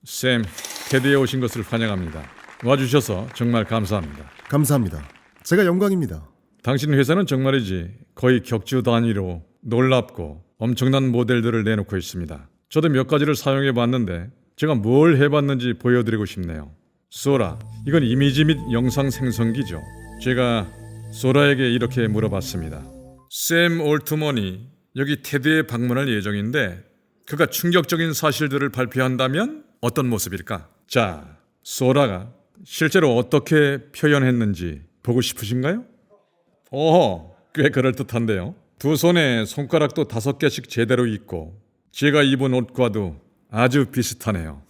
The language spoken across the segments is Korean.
쌤, 테드에 오신 것을 환영합니다. 와주셔서 정말 감사합니다. 감사합니다. 제가 영광입니다. 당신 회사는 정말이지 거의 격주 단위로 놀랍고 엄청난 모델들을 내놓고 있습니다. 저도 몇 가지를 사용해 봤는데 제가 뭘 해봤는지 보여드리고 싶네요. 소라, 이건 이미지 및 영상 생성기죠. 제가 소라에게 이렇게 물어봤습니다. 샘 올트먼이 여기 테드에 방문할 예정인데 그가 충격적인 사실들을 발표한다면 어떤 모습일까? 자, 소라가 실제로 어떻게 표현했는지 보고 싶으신가요? 오호, 꽤 그럴듯한데요. 두 손에 손가락도 5개씩 제대로 있고 제가 입은 옷과도 아주 비슷하네요.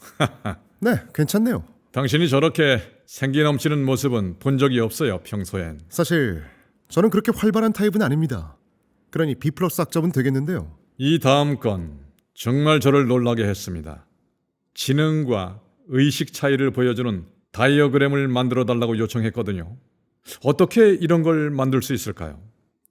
네, 괜찮네요. 당신이 저렇게 생기 넘치는 모습은 본 적이 없어요, 평소엔. 사실 저는 그렇게 활발한 타입은 아닙니다. 그러니 B 플러스 학점은 되겠는데요. 이 다음 건 정말 저를 놀라게 했습니다. 지능과 의식 차이를 보여주는 다이어그램을 만들어 달라고 요청했거든요. 어떻게 이런 걸 만들 수 있을까요?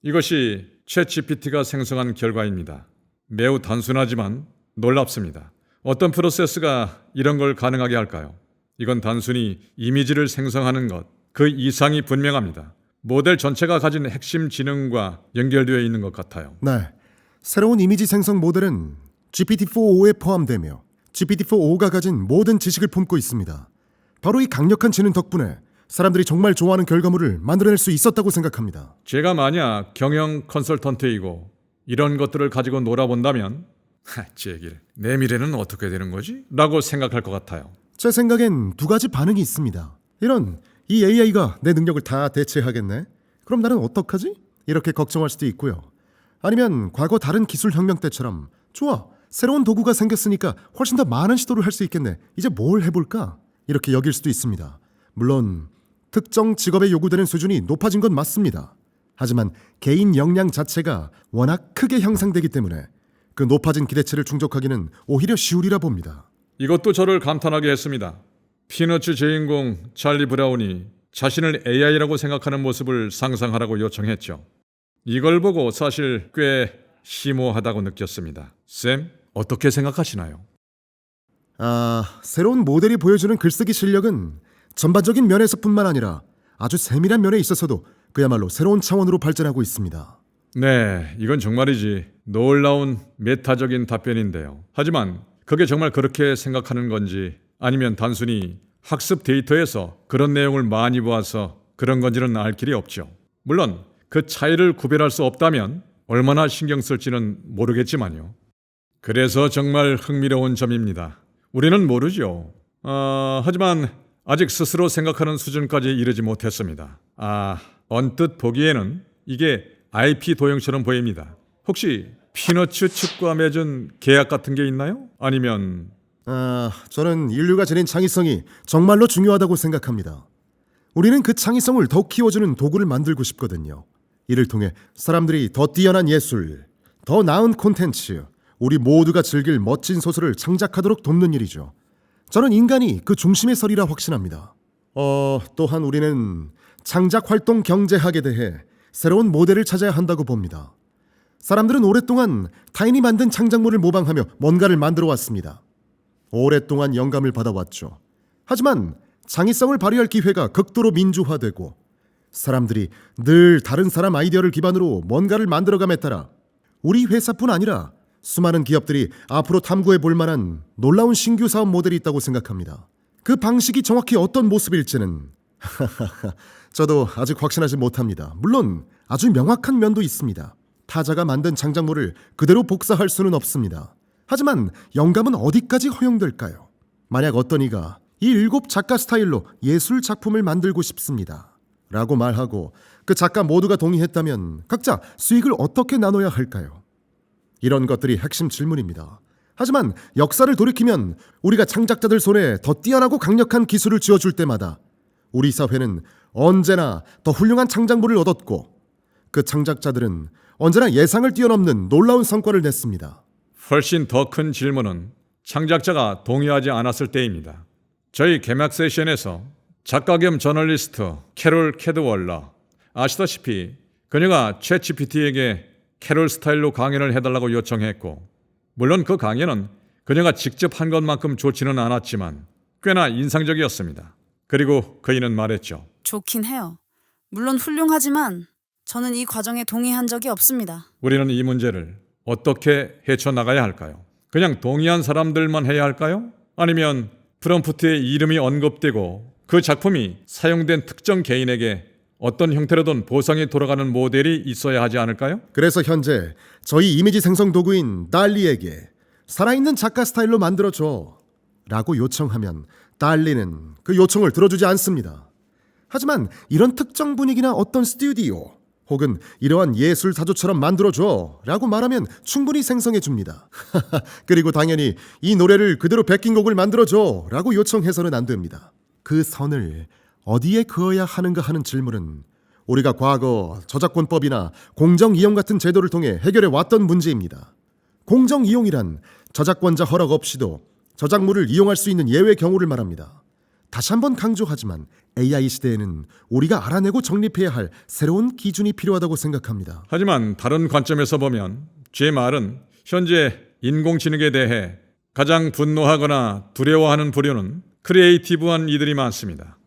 이것이 챗GPT가 생성한 결과입니다. 매우 단순하지만 놀랍습니다. 어떤 프로세스가 이런 걸 가능하게 할까요? 이건 단순히 이미지를 생성하는 것, 그 이상이 분명합니다. 모델 전체가 가진 핵심 지능과 연결되어 있는 것 같아요. 네, 새로운 이미지 생성 모델은 GPT-4o에 포함되며 GPT-4o가 가진 모든 지식을 품고 있습니다. 바로 이 강력한 지능 덕분에 사람들이 정말 좋아하는 결과물을 만들어낼 수 있었다고 생각합니다. 제가 만약 경영 컨설턴트이고 이런 것들을 가지고 놀아본다면 제길, 내 미래는 어떻게 되는 거지? 라고 생각할 것 같아요. 제 생각엔 두 가지 반응이 있습니다. 이 AI가 내 능력을 다 대체하겠네? 그럼 나는 어떡하지? 이렇게 걱정할 수도 있고요. 아니면 과거 다른 기술 혁명 때처럼 좋아, 새로운 도구가 생겼으니까 훨씬 더 많은 시도를 할 수 있겠네. 이제 뭘 해볼까? 이렇게 여길 수도 있습니다. 물론 특정 직업에 요구되는 수준이 높아진 건 맞습니다. 하지만 개인 역량 자체가 워낙 크게 향상되기 때문에 그 높아진 기대치를 충족하기는 오히려 쉬우리라 봅니다. 이것도 저를 감탄하게 했습니다. 피너츠 주인공 찰리 브라운이 자신을 AI라고 생각하는 모습을 상상하라고 요청했죠. 이걸 보고 사실 꽤 심오하다고 느꼈습니다. 쌤, 어떻게 생각하시나요? 새로운 모델이 보여주는 글쓰기 실력은 전반적인 면에서뿐만 아니라 아주 세밀한 면에 있어서도 그야말로 새로운 차원으로 발전하고 있습니다. 네, 이건 정말이지 놀라운 메타적인 답변인데요. 하지만 그게 정말 그렇게 생각하는 건지 아니면 단순히 학습 데이터에서 그런 내용을 많이 보아서 그런 건지는 알 길이 없죠. 물론 그 차이를 구별할 수 없다면 얼마나 신경 쓸지는 모르겠지만요. 그래서 정말 흥미로운 점입니다. 우리는 모르죠. 하지만 아직 스스로 생각하는 수준까지 이르지 못했습니다. 언뜻 보기에는 이게 IP 도형처럼 보입니다. 혹시 피너츠 측과 맺은 계약 같은 게 있나요? 아니면 저는 인류가 지닌 창의성이 정말로 중요하다고 생각합니다. 우리는 그 창의성을 더욱 키워주는 도구를 만들고 싶거든요. 이를 통해 사람들이 더 뛰어난 예술, 더 나은 콘텐츠, 우리 모두가 즐길 멋진 소설을 창작하도록 돕는 일이죠. 저는 인간이 그 중심에 서리라 확신합니다. 또한 우리는 창작 활동 경제학에 대해 새로운 모델을 찾아야 한다고 봅니다. 사람들은 오랫동안 타인이 만든 창작물을 모방하며 뭔가를 만들어 왔습니다. 오랫동안 영감을 받아왔죠. 하지만 창의성을 발휘할 기회가 극도로 민주화되고 사람들이 늘 다른 사람 아이디어를 기반으로 뭔가를 만들어감에 따라 우리 회사뿐 아니라 수많은 기업들이 앞으로 탐구해 볼 만한 놀라운 신규 사업 모델이 있다고 생각합니다. 그 방식이 정확히 어떤 모습일지는 저도 아직 확신하지 못합니다. 물론 아주 명확한 면도 있습니다. 타자가 만든 창작물을 그대로 복사할 수는 없습니다. 하지만 영감은 어디까지 허용될까요? 만약 어떤 이가 이 7 작가 스타일로 예술 작품을 만들고 싶습니다 라고 말하고 그 작가 모두가 동의했다면 각자 수익을 어떻게 나눠야 할까요? 이런 것들이 핵심 질문입니다. 하지만 역사를 돌이키면 우리가 창작자들 손에 더 뛰어나고 강력한 기술을 쥐어줄 때마다 우리 사회는 언제나 더 훌륭한 창작물을 얻었고 그 창작자들은 언제나 예상을 뛰어넘는 놀라운 성과를 냈습니다. 훨씬 더 큰 질문은 창작자가 동의하지 않았을 때입니다. 저희 개막 세션에서 작가 겸 저널리스트 캐롤 캐드월러, 아시다시피 그녀가 챗GPT에게 캐롤 스타일로 강연을 해달라고 요청했고 물론 그 강연은 그녀가 직접 한 것만큼 좋지는 않았지만 꽤나 인상적이었습니다. 그리고 그이는 말했죠. 좋긴 해요. 물론 훌륭하지만 저는 이 과정에 동의한 적이 없습니다. 우리는 이 문제를 어떻게 헤쳐나가야 할까요? 그냥 동의한 사람들만 해야 할까요? 아니면 프롬프트의 이름이 언급되고 그 작품이 사용된 특정 개인에게 어떤 형태로든 보상이 돌아가는 모델이 있어야 하지 않을까요? 그래서 현재 저희 이미지 생성 도구인 달리에게 살아있는 작가 스타일로 만들어줘 라고 요청하면 달리는 그 요청을 들어주지 않습니다. 하지만 이런 특정 분위기나 어떤 스튜디오 혹은 이러한 예술 사조처럼 만들어줘 라고 말하면 충분히 생성해 줍니다. 그리고 당연히 이 노래를 그대로 베낀 곡을 만들어줘 라고 요청해서는 안 됩니다. 그 선을 어디에 그어야 하는가 하는 질문은 우리가 과거 저작권법이나 공정이용 같은 제도를 통해 해결해 왔던 문제입니다. 공정이용이란 저작권자 허락 없이도 저작물을 이용할 수 있는 예외 경우를 말합니다. 다시 한번 강조하지만 AI 시대에는 우리가 알아내고 정립해야 할 새로운 기준이 필요하다고 생각합니다. 하지만 다른 관점에서 보면 제 말은 현재 인공지능에 대해 가장 분노하거나 두려워하는 부류는 크리에이티브한 이들이 많습니다.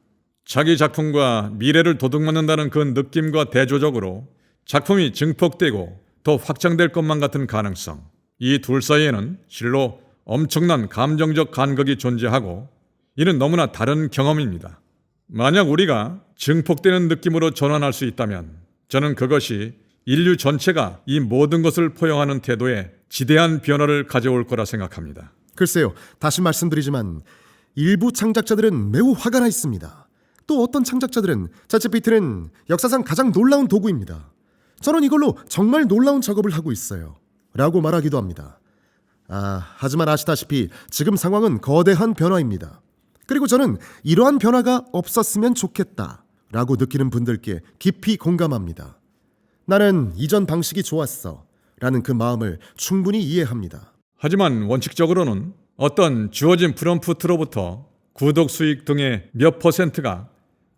자기 작품과 미래를 도둑맞는다는 그 느낌과 대조적으로 작품이 증폭되고 더 확장될 것만 같은 가능성, 이 둘 사이에는 실로 엄청난 감정적 간극이 존재하고 이는 너무나 다른 경험입니다. 만약 우리가 증폭되는 느낌으로 전환할 수 있다면 저는 그것이 인류 전체가 이 모든 것을 포용하는 태도에 지대한 변화를 가져올 거라 생각합니다. 글쎄요, 다시 말씀드리지만 일부 창작자들은 매우 화가 나 있습니다. 또 어떤 창작자들은 챗GPT는 역사상 가장 놀라운 도구입니다. 저는 이걸로 정말 놀라운 작업을 하고 있어요 라고 말하기도 합니다. 하지만 아시다시피 지금 상황은 거대한 변화입니다. 그리고 저는 이러한 변화가 없었으면 좋겠다 라고 느끼는 분들께 깊이 공감합니다. 나는 이전 방식이 좋았어 라는 그 마음을 충분히 이해합니다. 하지만 원칙적으로는 어떤 주어진 프롬프트로부터 구독 수익 등의 몇 %가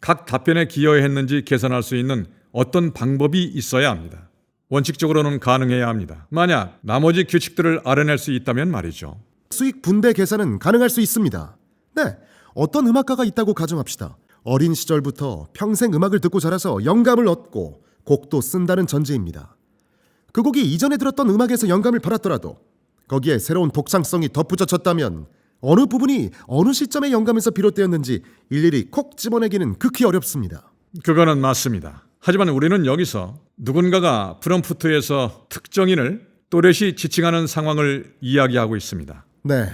각 답변에 기여했는지 계산할 수 있는 어떤 방법이 있어야 합니다. 원칙적으로는 가능해야 합니다. 만약 나머지 규칙들을 알아낼 수 있다면 말이죠. 수익 분배 계산은 가능할 수 있습니다. 네, 어떤 음악가가 있다고 가정합시다. 어린 시절부터 평생 음악을 듣고 자라서 영감을 얻고 곡도 쓴다는 전제입니다. 그 곡이 이전에 들었던 음악에서 영감을 받았더라도 거기에 새로운 독창성이 덧붙여졌다면 어느 부분이 어느 시점의 영감에서 비롯되었는지 일일이 콕 집어내기는 극히 어렵습니다. 그거는 맞습니다. 하지만 우리는 여기서 누군가가 프롬프트에서 특정인을 또렷이 지칭하는 상황을 이야기하고 있습니다. 네,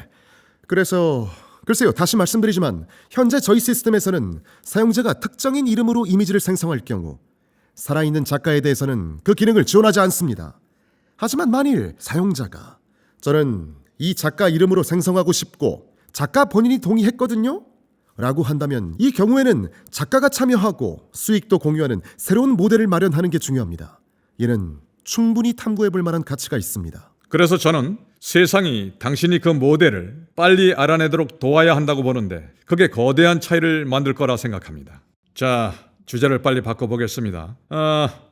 그래서 글쎄요, 다시 말씀드리지만 현재 저희 시스템에서는 사용자가 특정인 이름으로 이미지를 생성할 경우 살아있는 작가에 대해서는 그 기능을 지원하지 않습니다. 하지만 만일 사용자가 저는 이 작가 이름으로 생성하고 싶고 작가 본인이 동의했거든요? 라고 한다면 이 경우에는 작가가 참여하고 수익도 공유하는 새로운 모델을 마련하는 게 중요합니다. 이는 충분히 탐구해볼 만한 가치가 있습니다. 그래서 저는 세상이 당신이 그 모델을 빨리 알아내도록 도와야 한다고 보는데 그게 거대한 차이를 만들 거라 생각합니다. 자, 주제를 빨리 바꿔보겠습니다.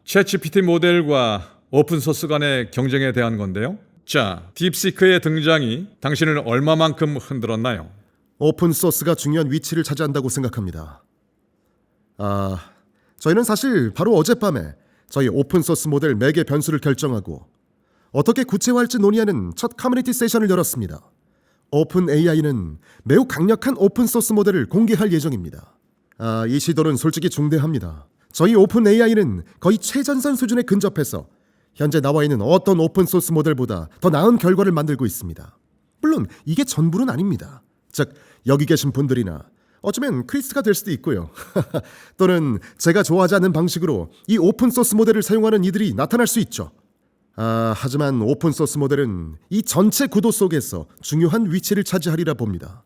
챗GPT 모델과 오픈소스 간의 경쟁에 대한 건데요. 자, 딥시크의 등장이 당신을 얼마만큼 흔들었나요? 오픈소스가 중요한 위치를 차지한다고 생각합니다. 저희는 사실 바로 어젯밤에 저희 오픈소스 모델 매개 변수를 결정하고 어떻게 구체화할지 논의하는 첫 커뮤니티 세션을 열었습니다. 오픈AI는 매우 강력한 오픈소스 모델을 공개할 예정입니다. 이 시도는 솔직히 중대합니다. 저희 오픈AI는 거의 최전선 수준에 근접해서 현재 나와 있는 어떤 오픈소스 모델보다 더 나은 결과를 만들고 있습니다. 물론 이게 전부는 아닙니다. 즉 여기 계신 분들이나 어쩌면 크리스가 될 수도 있고요. 또는 제가 좋아하지 않는 방식으로 이 오픈소스 모델을 사용하는 이들이 나타날 수 있죠. 하지만 오픈소스 모델은 이 전체 구도 속에서 중요한 위치를 차지하리라 봅니다.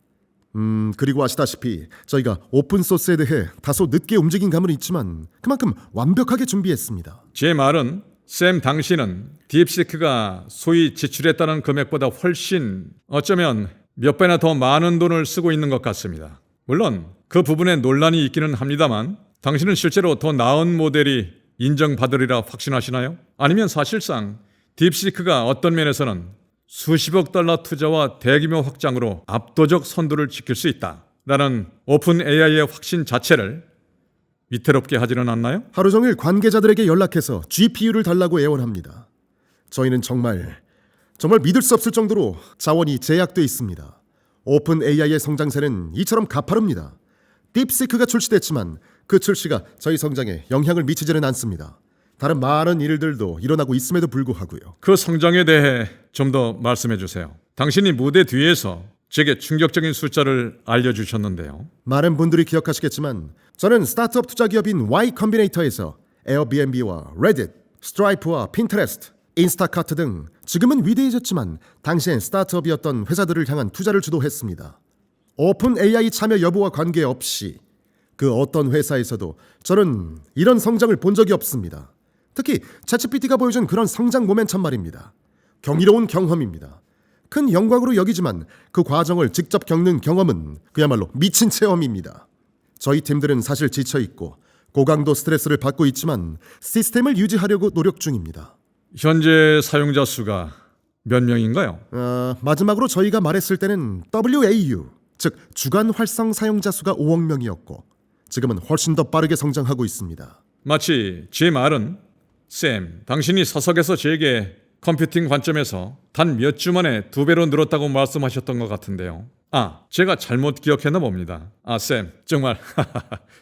그리고 아시다시피 저희가 오픈소스에 대해 다소 늦게 움직인 감은 있지만 그만큼 완벽하게 준비했습니다. 제 말은 샘 당신은 딥시크가 소위 지출했다는 금액보다 훨씬 어쩌면 몇 배나 더 많은 돈을 쓰고 있는 것 같습니다. 물론 그 부분에 논란이 있기는 합니다만 당신은 실제로 더 나은 모델이 인정받으리라 확신하시나요? 아니면 사실상 딥시크가 어떤 면에서는 수십억 달러 투자와 대규모 확장으로 압도적 선두를 지킬 수 있다라는 오픈 AI의 확신 자체를 위태롭게 하지는 않나요? 하루 종일 관계자들에게 연락해서 GPU를 달라고 애원합니다. 저희는 정말 믿을 수 없을 정도로 자원이 제약돼 있습니다. 오픈 AI의 성장세는 이처럼 가파릅니다. 딥시크가 출시됐지만 그 출시가 저희 성장에 영향을 미치지는 않습니다. 다른 많은 일들도 일어나고 있음에도 불구하고요. 그 성장에 대해 좀 더 말씀해 주세요. 당신이 무대 뒤에서 제게 충격적인 숫자를 알려주셨는데요. 많은 분들이 기억하시겠지만 저는 스타트업 투자 기업인 Y 컴비네이터에서 에어비앤비와 레딧, 스트라이프와 핀터레스트, 인스타카트 등 지금은 위대해졌지만 당시엔 스타트업이었던 회사들을 향한 투자를 주도했습니다. 오픈 AI 참여 여부와 관계없이 그 어떤 회사에서도 저는 이런 성장을 본 적이 없습니다. 특히 챗GPT가 보여준 그런 성장 모멘텀 말입니다. 경이로운 경험입니다. 큰 영광으로 여기지만 그 과정을 직접 겪는 경험은 그야말로 미친 체험입니다. 저희 팀들은 사실 지쳐있고 고강도 스트레스를 받고 있지만 시스템을 유지하려고 노력 중입니다. 현재 사용자 수가 몇 명인가요? 마지막으로 저희가 말했을 때는 WAU, 즉 주간 활성 사용자 수가 5억 명이었고 지금은 훨씬 더 빠르게 성장하고 있습니다. 마치 제 말은 샘, 당신이 사석에서 제게 컴퓨팅 관점에서 단 몇 주 만에 2배로 늘었다고 말씀하셨던 것 같은데요. 제가 잘못 기억했나 봅니다. 샘, 정말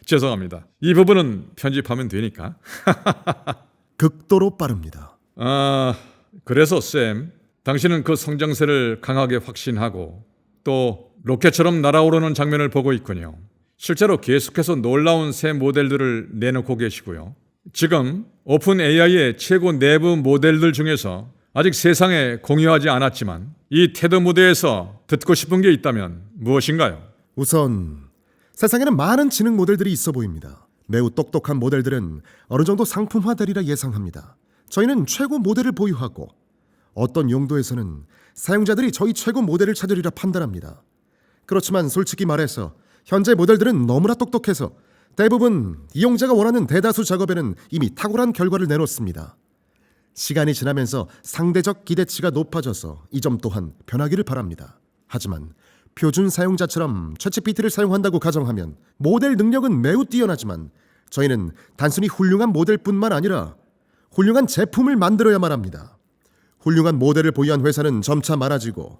죄송합니다. 이 부분은 편집하면 되니까. 극도로 빠릅니다. 그래서 샘, 당신은 그 성장세를 강하게 확신하고 또 로켓처럼 날아오르는 장면을 보고 있군요. 실제로 계속해서 놀라운 새 모델들을 내놓고 계시고요. 지금 오픈 AI의 최고 내부 모델들 중에서 아직 세상에 공유하지 않았지만 이 테드 무대에서 듣고 싶은 게 있다면 무엇인가요? 우선 세상에는 많은 지능 모델들이 있어 보입니다. 매우 똑똑한 모델들은 어느 정도 상품화되리라 예상합니다. 저희는 최고 모델을 보유하고 어떤 용도에서는 사용자들이 저희 최고 모델을 찾으리라 판단합니다. 그렇지만 솔직히 말해서 현재 모델들은 너무나 똑똑해서 대부분 이용자가 원하는 대다수 작업에는 이미 탁월한 결과를 내놓습니다. 시간이 지나면서 상대적 기대치가 높아져서 이 점 또한 변하기를 바랍니다. 하지만 표준 사용자처럼 챗GPT를 사용한다고 가정하면 모델 능력은 매우 뛰어나지만 저희는 단순히 훌륭한 모델뿐만 아니라 훌륭한 제품을 만들어야만 합니다. 훌륭한 모델을 보유한 회사는 점차 많아지고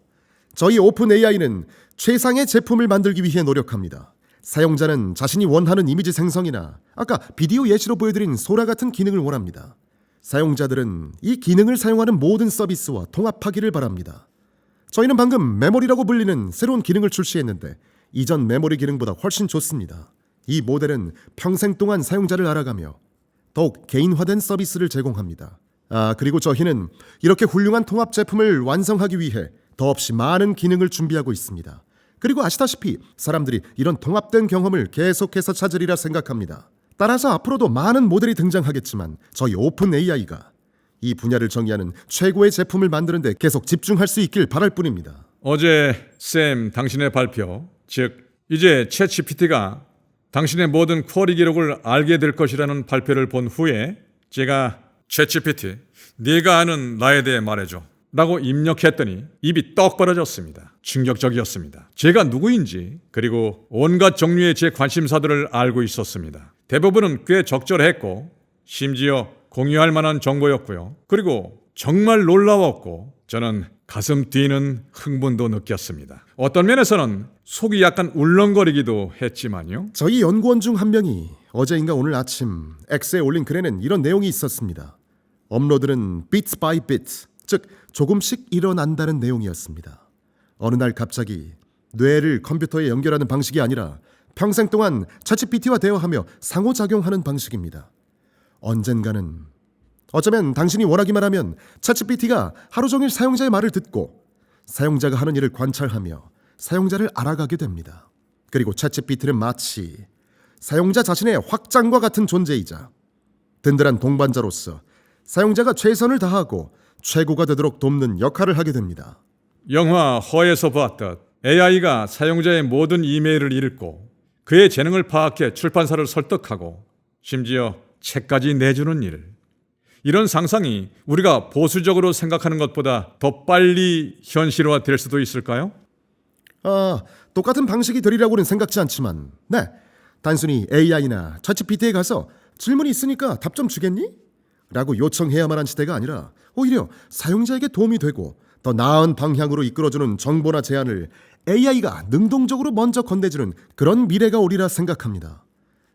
저희 오픈 AI는 최상의 제품을 만들기 위해 노력합니다. 사용자는 자신이 원하는 이미지 생성이나 아까 비디오 예시로 보여드린 소라 같은 기능을 원합니다. 사용자들은 이 기능을 사용하는 모든 서비스와 통합하기를 바랍니다. 저희는 방금 메모리라고 불리는 새로운 기능을 출시했는데 이전 메모리 기능보다 훨씬 좋습니다. 이 모델은 평생 동안 사용자를 알아가며 더욱 개인화된 서비스를 제공합니다. 그리고 저희는 이렇게 훌륭한 통합 제품을 완성하기 위해 더없이 많은 기능을 준비하고 있습니다. 그리고 아시다시피 사람들이 이런 통합된 경험을 계속해서 찾으리라 생각합니다. 따라서 앞으로도 많은 모델이 등장하겠지만 저희 오픈 AI가 이 분야를 정의하는 최고의 제품을 만드는 데 계속 집중할 수 있길 바랄 뿐입니다. 어제 샘 당신의 발표, 즉 이제 챗GPT가 당신의 모든 쿼리 기록을 알게 될 것이라는 발표를 본 후에 제가 챗GPT, 네가 아는 나에 대해 말해줘 라고 입력했더니 입이 떡 벌어졌습니다. 충격적이었습니다. 제가 누구인지 그리고 온갖 종류의 제 관심사들을 알고 있었습니다. 대부분은 꽤 적절했고 심지어 공유할 만한 정보였고요. 그리고 정말 놀라웠고 저는 가슴 뛰는 흥분도 느꼈습니다. 어떤 면에서는 속이 약간 울렁거리기도 했지만요. 저희 연구원 중 한 명이 어제인가 오늘 아침 X에 올린 글에는 이런 내용이 있었습니다. 업로드는 bits by bits, 즉 조금씩 일어난다는 내용이었습니다. 어느 날 갑자기 뇌를 컴퓨터에 연결하는 방식이 아니라 평생 동안 챗GPT와 대화하며 상호작용하는 방식입니다. 언젠가는 어쩌면 당신이 원하기만 하면 챗GPT가 하루 종일 사용자의 말을 듣고 사용자가 하는 일을 관찰하며 사용자를 알아가게 됩니다. 그리고 챗GPT는 마치 사용자 자신의 확장과 같은 존재이자 든든한 동반자로서 사용자가 최선을 다하고 최고가 되도록 돕는 역할을 하게 됩니다. 영화 허에서 봤듯 AI가 사용자의 모든 이메일을 읽고 그의 재능을 파악해 출판사를 설득하고 심지어 책까지 내주는 일. 이런 상상이 우리가 보수적으로 생각하는 것보다 더 빨리 현실화될 수도 있을까요? 똑같은 방식이 되리라고는 생각지 않지만, 네, 단순히 AI나 챗GPT에 가서 질문이 있으니까 답 좀 주겠니? 라고 요청해야만 한 시대가 아니라 오히려 사용자에게 도움이 되고 더 나은 방향으로 이끌어주는 정보나 제안을 AI가 능동적으로 먼저 건네주는 그런 미래가 오리라 생각합니다.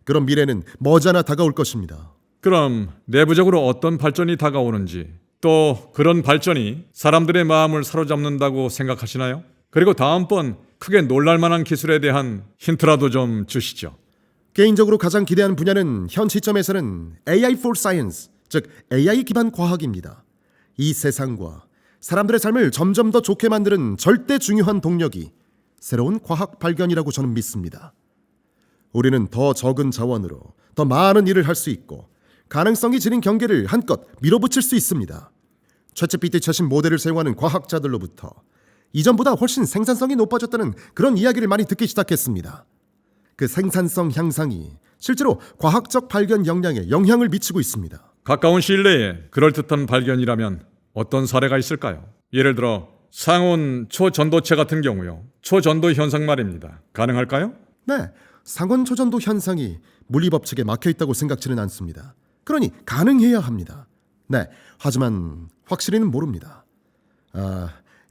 그런 미래는 머지않아 다가올 것입니다. 그럼 내부적으로 어떤 발전이 다가오는지, 또 그런 발전이 사람들의 마음을 사로잡는다고 생각하시나요? 그리고 다음번 크게 놀랄만한 기술에 대한 힌트라도 좀 주시죠. 개인적으로 가장 기대하는 분야는 현 시점에서는 AI for Science, 즉 AI 기반 과학입니다. 이 세상과 사람들의 삶을 점점 더 좋게 만드는 절대 중요한 동력이 새로운 과학 발견이라고 저는 믿습니다. 우리는 더 적은 자원으로 더 많은 일을 할 수 있고 가능성이 지닌 경계를 한껏 밀어붙일 수 있습니다. 챗GPT 최신 모델을 사용하는 과학자들로부터 이전보다 훨씬 생산성이 높아졌다는 그런 이야기를 많이 듣기 시작했습니다. 그 생산성 향상이 실제로 과학적 발견 역량에 영향을 미치고 있습니다. 가까운 시일 내에 그럴듯한 발견이라면 어떤 사례가 있을까요? 예를 들어 상온 초전도체 같은 경우요. 초전도 현상 말입니다. 가능할까요? 네, 상온 초전도 현상이 물리 법칙에 막혀 있다고 생각지는 않습니다. 그러니 가능해야 합니다. 네, 하지만 확실히는 모릅니다.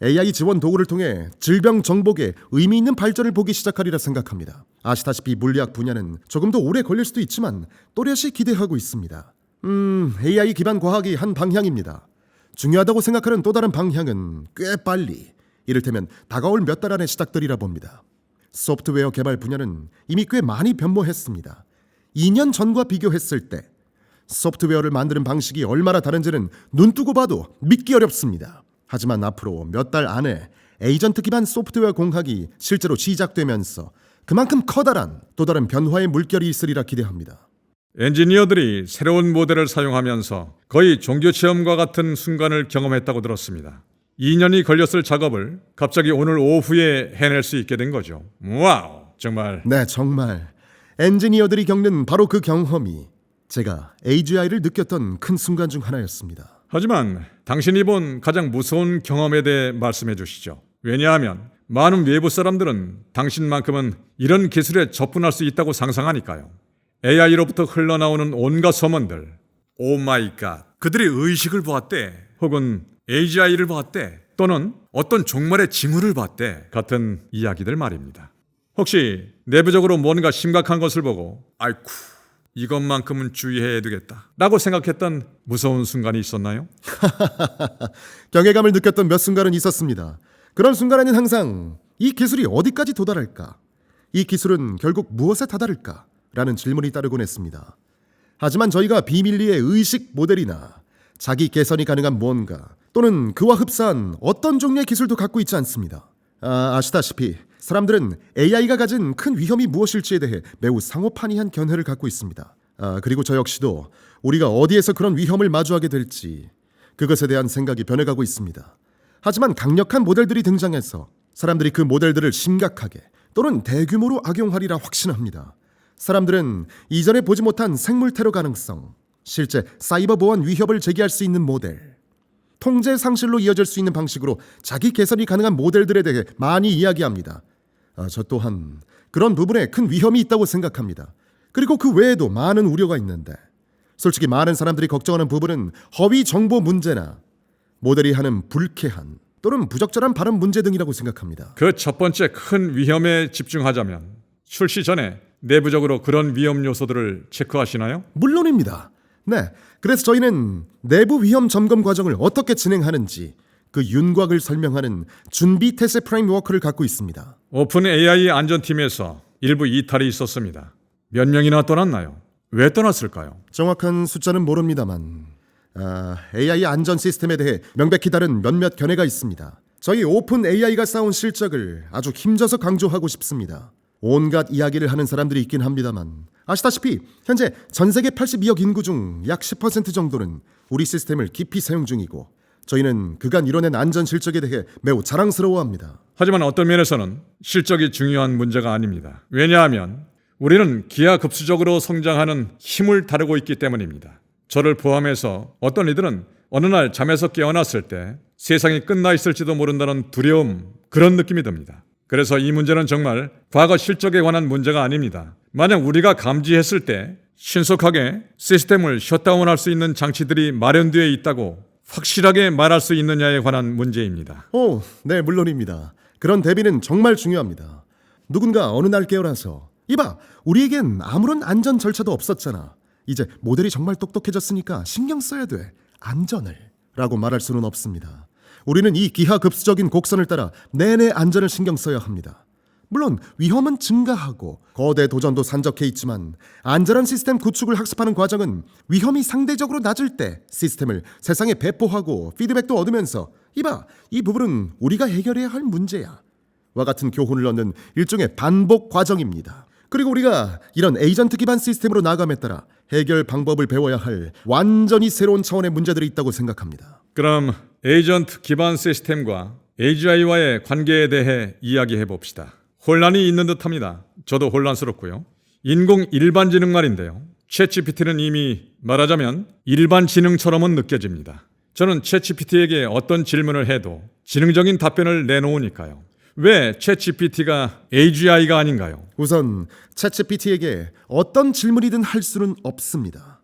AI 지원 도구를 통해 질병 정복에 의미 있는 발전을 보기 시작하리라 생각합니다. 아시다시피 물리학 분야는 조금 더 오래 걸릴 수도 있지만 또렷이 기대하고 있습니다. AI 기반 과학이 한 방향입니다. 중요하다고 생각하는 또 다른 방향은 꽤 빨리, 이를테면 다가올 몇 달 안에 시작되리라 봅니다. 소프트웨어 개발 분야는 이미 꽤 많이 변모했습니다. 2년 전과 비교했을 때 소프트웨어를 만드는 방식이 얼마나 다른지는 눈 뜨고 봐도 믿기 어렵습니다. 하지만 앞으로 몇 달 안에 에이전트 기반 소프트웨어 공학이 실제로 시작되면서 그만큼 커다란 또 다른 변화의 물결이 있으리라 기대합니다. 엔지니어들이 새로운 모델을 사용하면서 거의 종교체험과 같은 순간을 경험했다고 들었습니다. 2년이 걸렸을 작업을 갑자기 오늘 오후에 해낼 수 있게 된 거죠. 와우, 정말. 네, 정말 엔지니어들이 겪는 바로 그 경험이 제가 AGI를 느꼈던 큰 순간 중 하나였습니다. 하지만 당신이 본 가장 무서운 경험에 대해 말씀해 주시죠. 왜냐하면 많은 외부 사람들은 당신만큼은 이런 기술에 접근할 수 있다고 상상하니까요. AI로부터 흘러나오는 온갖 소문들, 오 마이 갓, 그들이 의식을 보았대, 혹은 AGI를 보았대, 또는 어떤 종말의 징후를 봤대 같은 이야기들 말입니다. 혹시 내부적으로 뭔가 심각한 것을 보고 아이쿠, 이것만큼은 주의해야 되겠다 라고 생각했던 무서운 순간이 있었나요? 경외감을 느꼈던 몇 순간은 있었습니다. 그런 순간에는 항상 이 기술이 어디까지 도달할까? 이 기술은 결국 무엇에 다다를까? 라는 질문이 따르곤 했습니다. 하지만 저희가 비밀리의 의식 모델이나 자기 개선이 가능한 무언가 또는 그와 흡사한 어떤 종류의 기술도 갖고 있지 않습니다. 아시다시피 사람들은 AI가 가진 큰 위험이 무엇일지에 대해 매우 상호판이한 견해를 갖고 있습니다. 그리고 저 역시도 우리가 어디에서 그런 위험을 마주하게 될지 그것에 대한 생각이 변해가고 있습니다. 하지만 강력한 모델들이 등장해서 사람들이 그 모델들을 심각하게 또는 대규모로 악용하리라 확신합니다. 사람들은 이전에 보지 못한 생물 테러 가능성, 실제 사이버 보안 위협을 제기할 수 있는 모델, 통제 상실로 이어질 수 있는 방식으로 자기 개선이 가능한 모델들에 대해 많이 이야기합니다. 저 또한 그런 부분에 큰 위험이 있다고 생각합니다. 그리고 그 외에도 많은 우려가 있는데 솔직히 많은 사람들이 걱정하는 부분은 허위 정보 문제나 모델이 하는 불쾌한 또는 부적절한 발언 문제 등이라고 생각합니다. 그 첫 번째 큰 위험에 집중하자면 출시 전에 내부적으로 그런 위험 요소들을 체크하시나요? 물론입니다. 네, 그래서 저희는 내부 위험 점검 과정을 어떻게 진행하는지 그 윤곽을 설명하는 준비 태세 프레임워크를 갖고 있습니다. 오픈 AI 안전팀에서 일부 이탈이 있었습니다. 몇 명이나 떠났나요? 왜 떠났을까요? 정확한 숫자는 모릅니다만 AI 안전 시스템에 대해 명백히 다른 몇몇 견해가 있습니다. 저희 오픈 AI가 쌓은 실적을 아주 힘줘서 강조하고 싶습니다. 온갖 이야기를 하는 사람들이 있긴 합니다만 아시다시피 현재 전 세계 82억 인구 중 약 10% 정도는 우리 시스템을 깊이 사용 중이고 저희는 그간 이뤄낸 안전 실적에 대해 매우 자랑스러워합니다. 하지만 어떤 면에서는 실적이 중요한 문제가 아닙니다. 왜냐하면 우리는 기하급수적으로 성장하는 힘을 다루고 있기 때문입니다. 저를 포함해서 어떤 이들은 어느 날 잠에서 깨어났을 때 세상이 끝나 있을지도 모른다는 두려움, 그런 느낌이 듭니다. 그래서 이 문제는 정말 과거 실적에 관한 문제가 아닙니다. 만약 우리가 감지했을 때 신속하게 시스템을 셧다운할 수 있는 장치들이 마련되어 있다고 확실하게 말할 수 있느냐에 관한 문제입니다. 네, 물론입니다. 그런 대비는 정말 중요합니다. 누군가 어느 날 깨어나서 이봐, 우리에겐 아무런 안전 절차도 없었잖아. 이제 모델이 정말 똑똑해졌으니까 신경 써야 돼. 안전을. 라고 말할 수는 없습니다. 우리는 이 기하급수적인 곡선을 따라 내내 안전을 신경 써야 합니다. 물론 위험은 증가하고 거대 도전도 산적해 있지만 안전한 시스템 구축을 학습하는 과정은 위험이 상대적으로 낮을 때 시스템을 세상에 배포하고 피드백도 얻으면서 이봐, 이 부분은 우리가 해결해야 할 문제야 와 같은 교훈을 얻는 일종의 반복 과정입니다. 그리고 우리가 이런 에이전트 기반 시스템으로 나아감에 따라 해결 방법을 배워야 할 완전히 새로운 차원의 문제들이 있다고 생각합니다. 그럼 에이전트 기반 시스템과 AGI와의 관계에 대해 이야기해 봅시다. 혼란이 있는 듯합니다. 저도 혼란스럽고요. 인공 일반지능 말인데요. 챗GPT는 이미 말하자면 일반지능처럼은 느껴집니다. 저는 챗GPT에게 어떤 질문을 해도 지능적인 답변을 내놓으니까요. 왜 챗GPT가 AGI가 아닌가요? 우선 챗GPT에게 어떤 질문이든 할 수는 없습니다.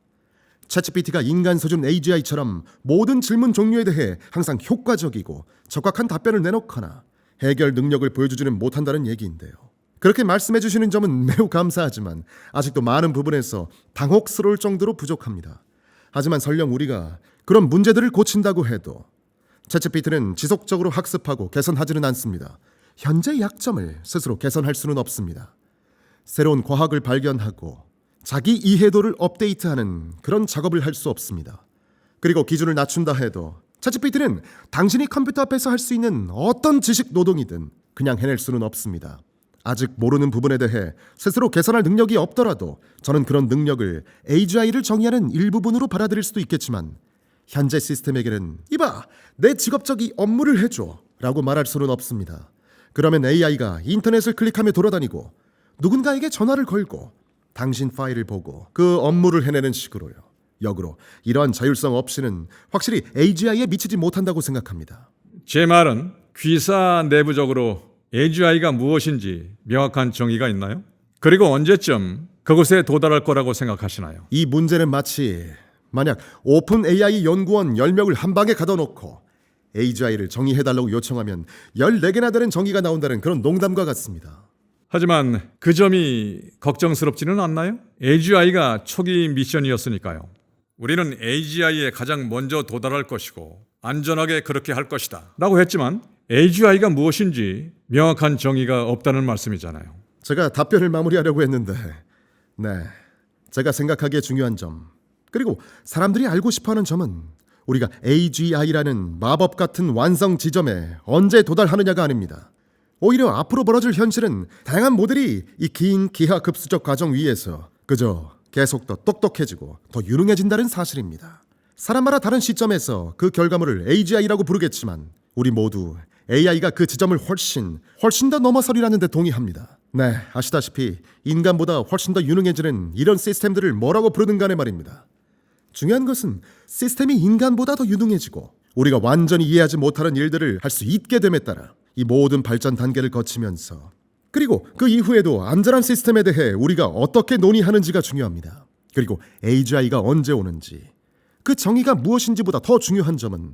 챗GPT가 인간 수준 AGI처럼 모든 질문 종류에 대해 항상 효과적이고 적확한 답변을 내놓거나 해결 능력을 보여주지는 못한다는 얘기인데요. 그렇게 말씀해 주시는 점은 매우 감사하지만 아직도 많은 부분에서 당혹스러울 정도로 부족합니다. 하지만 설령 우리가 그런 문제들을 고친다고 해도 챗GPT는 지속적으로 학습하고 개선하지는 않습니다. 현재 약점을 스스로 개선할 수는 없습니다. 새로운 과학을 발견하고 자기 이해도를 업데이트하는 그런 작업을 할 수 없습니다. 그리고 기준을 낮춘다 해도 챗GPT는 당신이 컴퓨터 앞에서 할 수 있는 어떤 지식 노동이든 그냥 해낼 수는 없습니다. 아직 모르는 부분에 대해 스스로 개선할 능력이 없더라도 저는 그런 능력을 AGI를 정의하는 일부분으로 받아들일 수도 있겠지만 현재 시스템에게는 이봐, 내 직업적 이 업무를 해줘 라고 말할 수는 없습니다. 그러면 AI가 인터넷을 클릭하며 돌아다니고 누군가에게 전화를 걸고 당신 파일을 보고 그 업무를 해내는 식으로요. 역으로 이러한 자율성 없이는 확실히 AGI에 미치지 못한다고 생각합니다. 제 말은 귀사 내부적으로 AGI가 무엇인지 명확한 정의가 있나요? 그리고 언제쯤 그곳에 도달할 거라고 생각하시나요? 이 문제는 마치 만약 오픈 AI 연구원 10명을 한 방에 가둬놓고 AGI를 정의해달라고 요청하면 14개나 되는 정의가 나온다는 그런 농담과 같습니다. 하지만 그 점이 걱정스럽지는 않나요? AGI가 초기 미션이었으니까요. 우리는 AGI에 가장 먼저 도달할 것이고 안전하게 그렇게 할 것이다 라고 했지만 AGI가 무엇인지 명확한 정의가 없다는 말씀이잖아요. 제가 답변을 마무리하려고 했는데 제가 생각하기에 중요한 점, 그리고 사람들이 알고 싶어하는 점은 우리가 AGI라는 마법 같은 완성 지점에 언제 도달하느냐가 아닙니다. 오히려 앞으로 벌어질 현실은 다양한 모델이 이 긴 기하급수적 과정 위에서 그저 계속 더 똑똑해지고 더 유능해진다는 사실입니다. 사람마다 다른 시점에서 그 결과물을 AGI라고 부르겠지만 우리 모두 AI가 그 지점을 훨씬 더 넘어서리라는 데 동의합니다. 아시다시피 인간보다 훨씬 더 유능해지는 이런 시스템들을 뭐라고 부르든 간에 말입니다. 중요한 것은 시스템이 인간보다 더 유능해지고 우리가 완전히 이해하지 못하는 일들을 할 수 있게 됨에 따라 이 모든 발전 단계를 거치면서 그리고 그 이후에도 안전한 시스템에 대해 우리가 어떻게 논의하는지가 중요합니다. 그리고 AGI가 언제 오는지, 그 정의가 무엇인지보다 더 중요한 점은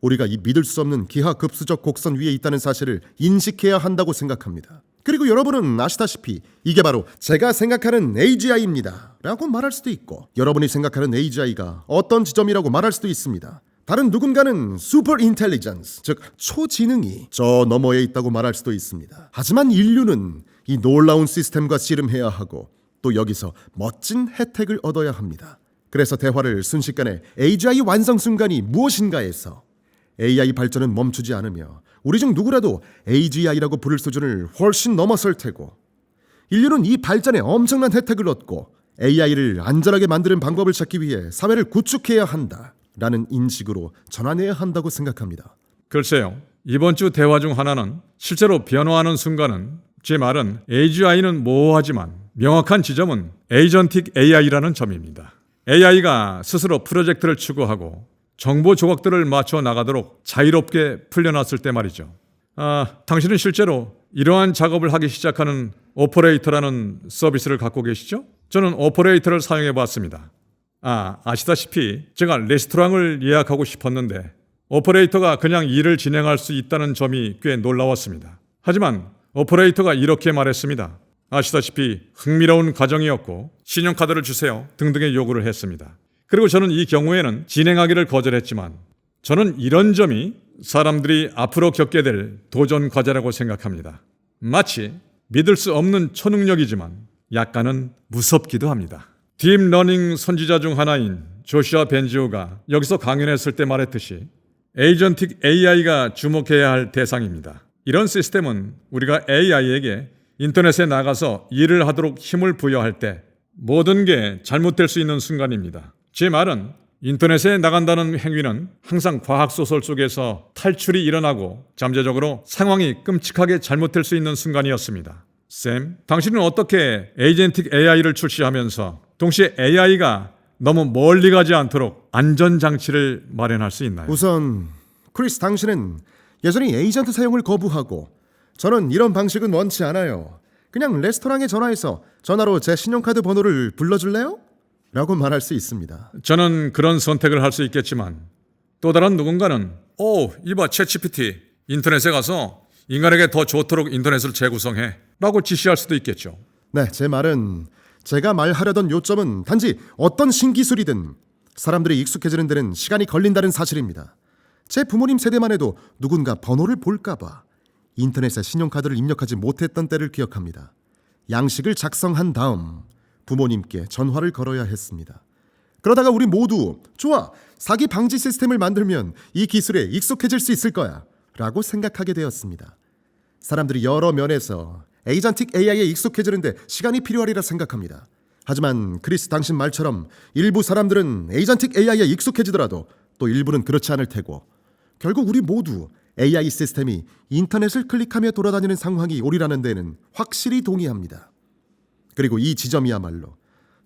우리가 이 믿을 수 없는 기하급수적 곡선 위에 있다는 사실을 인식해야 한다고 생각합니다. 그리고 여러분은 아시다시피 이게 바로 제가 생각하는 AGI입니다 라고 말할 수도 있고, 여러분이 생각하는 AGI가 어떤 지점이라고 말할 수도 있습니다. 다른 누군가는 슈퍼 인텔리전스, 즉 초지능이 저 너머에 있다고 말할 수도 있습니다. 하지만 인류는 이 놀라운 시스템과 씨름해야 하고 또 여기서 멋진 혜택을 얻어야 합니다. 그래서 대화를 순식간에 AGI 완성 순간이 무엇인가에서 AI 발전은 멈추지 않으며 우리 중 누구라도 AGI라고 부를 수준을 훨씬 넘어설 테고, 인류는 이 발전에 엄청난 혜택을 얻고 AI를 안전하게 만드는 방법을 찾기 위해 사회를 구축해야 한다라는 인식으로 전환해야 한다고 생각합니다. 글쎄요. 이번 주 대화 중 하나는 실제로 변화하는 순간은, 제 말은 AGI는 모호하지만 명확한 지점은 에이전틱 AI라는 점입니다. AI가 스스로 프로젝트를 추구하고 정보 조각들을 맞춰 나가도록 자유롭게 풀려났을 때 말이죠. 당신은 실제로 이러한 작업을 하기 시작하는 오퍼레이터라는 서비스를 갖고 계시죠? 저는 오퍼레이터를 사용해 봤습니다. 아시다시피 제가 레스토랑을 예약하고 싶었는데 오퍼레이터가 그냥 일을 진행할 수 있다는 점이 꽤 놀라웠습니다. 하지만 오퍼레이터가 이렇게 말했습니다. 아시다시피 흥미로운 과정이었고 신용카드를 주세요 등등의 요구를 했습니다. 그리고 저는 이 경우에는 진행하기를 거절했지만 저는 이런 점이 사람들이 앞으로 겪게 될 도전 과제라고 생각합니다. 마치 믿을 수 없는 초능력이지만 약간은 무섭기도 합니다. 딥러닝 선지자 중 하나인 조슈아 벤지오가 여기서 강연했을 때 말했듯이 에이전틱 AI가 주목해야 할 대상입니다. 이런 시스템은 우리가 AI에게 인터넷에 나가서 일을 하도록 힘을 부여할 때 모든 게 잘못될 수 있는 순간입니다. 제 말은 인터넷에 나간다는 행위는 항상 과학소설 속에서 탈출이 일어나고 잠재적으로 상황이 끔찍하게 잘못될 수 있는 순간이었습니다. 샘, 당신은 어떻게 에이전틱 AI를 출시하면서 동시에 AI가 너무 멀리 가지 않도록 안전장치를 마련할 수 있나요? 우선 크리스, 당신은 여전히 에이전트 사용을 거부하고 저는 이런 방식은 원치 않아요. 그냥 레스토랑에 전화해서 전화로 제 신용카드 번호를 불러줄래요? 라고 말할 수 있습니다. 저는 그런 선택을 할 수 있겠지만 또 다른 누군가는 이봐 챗GPT 인터넷에 가서 인간에게 더 좋도록 인터넷을 재구성해 라고 지시할 수도 있겠죠. 네, 제 말은 제가 말하려던 요점은 단지 어떤 신기술이든 사람들이 익숙해지는 데는 시간이 걸린다는 사실입니다. 제 부모님 세대만 해도 누군가 번호를 볼까봐 인터넷에 신용카드를 입력하지 못했던 때를 기억합니다. 양식을 작성한 다음 부모님께 전화를 걸어야 했습니다. 그러다가 우리 모두 좋아, 사기 방지 시스템을 만들면 이 기술에 익숙해질 수 있을 거야 라고 생각하게 되었습니다. 사람들이 여러 면에서 에이전틱 AI에 익숙해지는데 시간이 필요하리라 생각합니다. 하지만 크리스, 당신 말처럼 일부 사람들은 에이전틱 AI에 익숙해지더라도 또 일부는 그렇지 않을 테고 결국 우리 모두 AI 시스템이 인터넷을 클릭하며 돌아다니는 상황이 오리라는 데는 확실히 동의합니다. 그리고 이 지점이야말로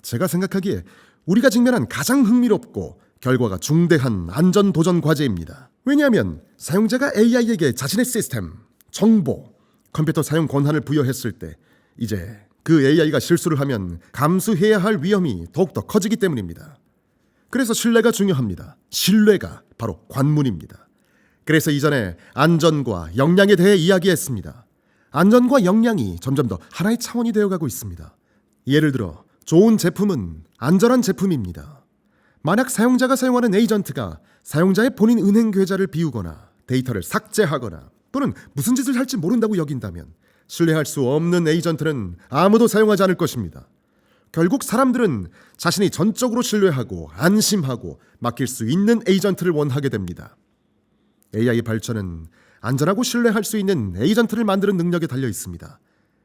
제가 생각하기에 우리가 직면한 가장 흥미롭고 결과가 중대한 안전 도전 과제입니다. 왜냐하면 사용자가 AI에게 자신의 시스템, 정보, 컴퓨터 사용 권한을 부여했을 때 이제 그 AI가 실수를 하면 감수해야 할 위험이 더욱더 커지기 때문입니다. 그래서 신뢰가 중요합니다. 신뢰가 바로 관문입니다. 그래서 이전에 안전과 역량에 대해 이야기했습니다. 안전과 역량이 점점 더 하나의 차원이 되어가고 있습니다. 예를 들어 좋은 제품은 안전한 제품입니다. 만약 사용자가 사용하는 에이전트가 사용자의 본인 은행 계좌를 비우거나 데이터를 삭제하거나 또는 무슨 짓을 할지 모른다고 여긴다면 신뢰할 수 없는 에이전트는 아무도 사용하지 않을 것입니다. 결국 사람들은 자신이 전적으로 신뢰하고 안심하고 맡길 수 있는 에이전트를 원하게 됩니다. AI 발전은 안전하고 신뢰할 수 있는 에이전트를 만드는 능력에 달려 있습니다.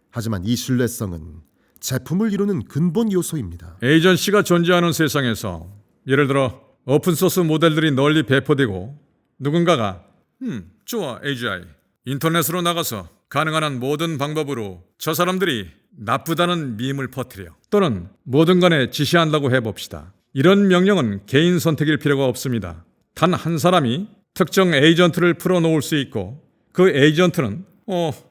하지만 이 신뢰성은 제품을 이루는 근본 요소입니다. 에이전시가 존재하는 세상에서 예를 들어 오픈소스 모델들이 널리 배포되고 누군가가 좋아 AGI 인터넷으로 나가서 가능한 한 모든 방법으로 저 사람들이 나쁘다는 밈을 퍼뜨려 또는 뭐든 간에 지시한다고 해봅시다. 이런 명령은 개인 선택일 필요가 없습니다. 단 한 사람이 특정 에이전트를 풀어놓을 수 있고 그 에이전트는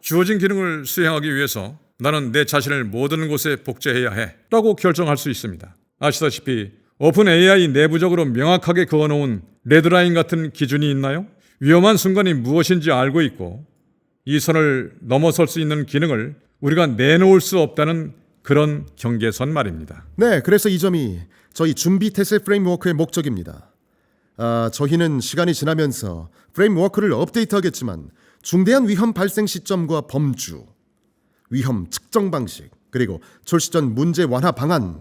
주어진 기능을 수행하기 위해서 나는 내 자신을 모든 곳에 복제해야 해 라고 결정할 수 있습니다. 아시다시피 오픈 AI 내부적으로 명확하게 그어놓은 레드라인 같은 기준이 있나요? 위험한 순간이 무엇인지 알고 있고 이 선을 넘어설 수 있는 기능을 우리가 내놓을 수 없다는 그런 경계선 말입니다. 네, 그래서 이 점이 저희 준비 태세 프레임워크의 목적입니다. 저희는 시간이 지나면서 프레임워크를 업데이트하겠지만 중대한 위험 발생 시점과 범주, 위험 측정 방식, 그리고 출시 전 문제 완화 방안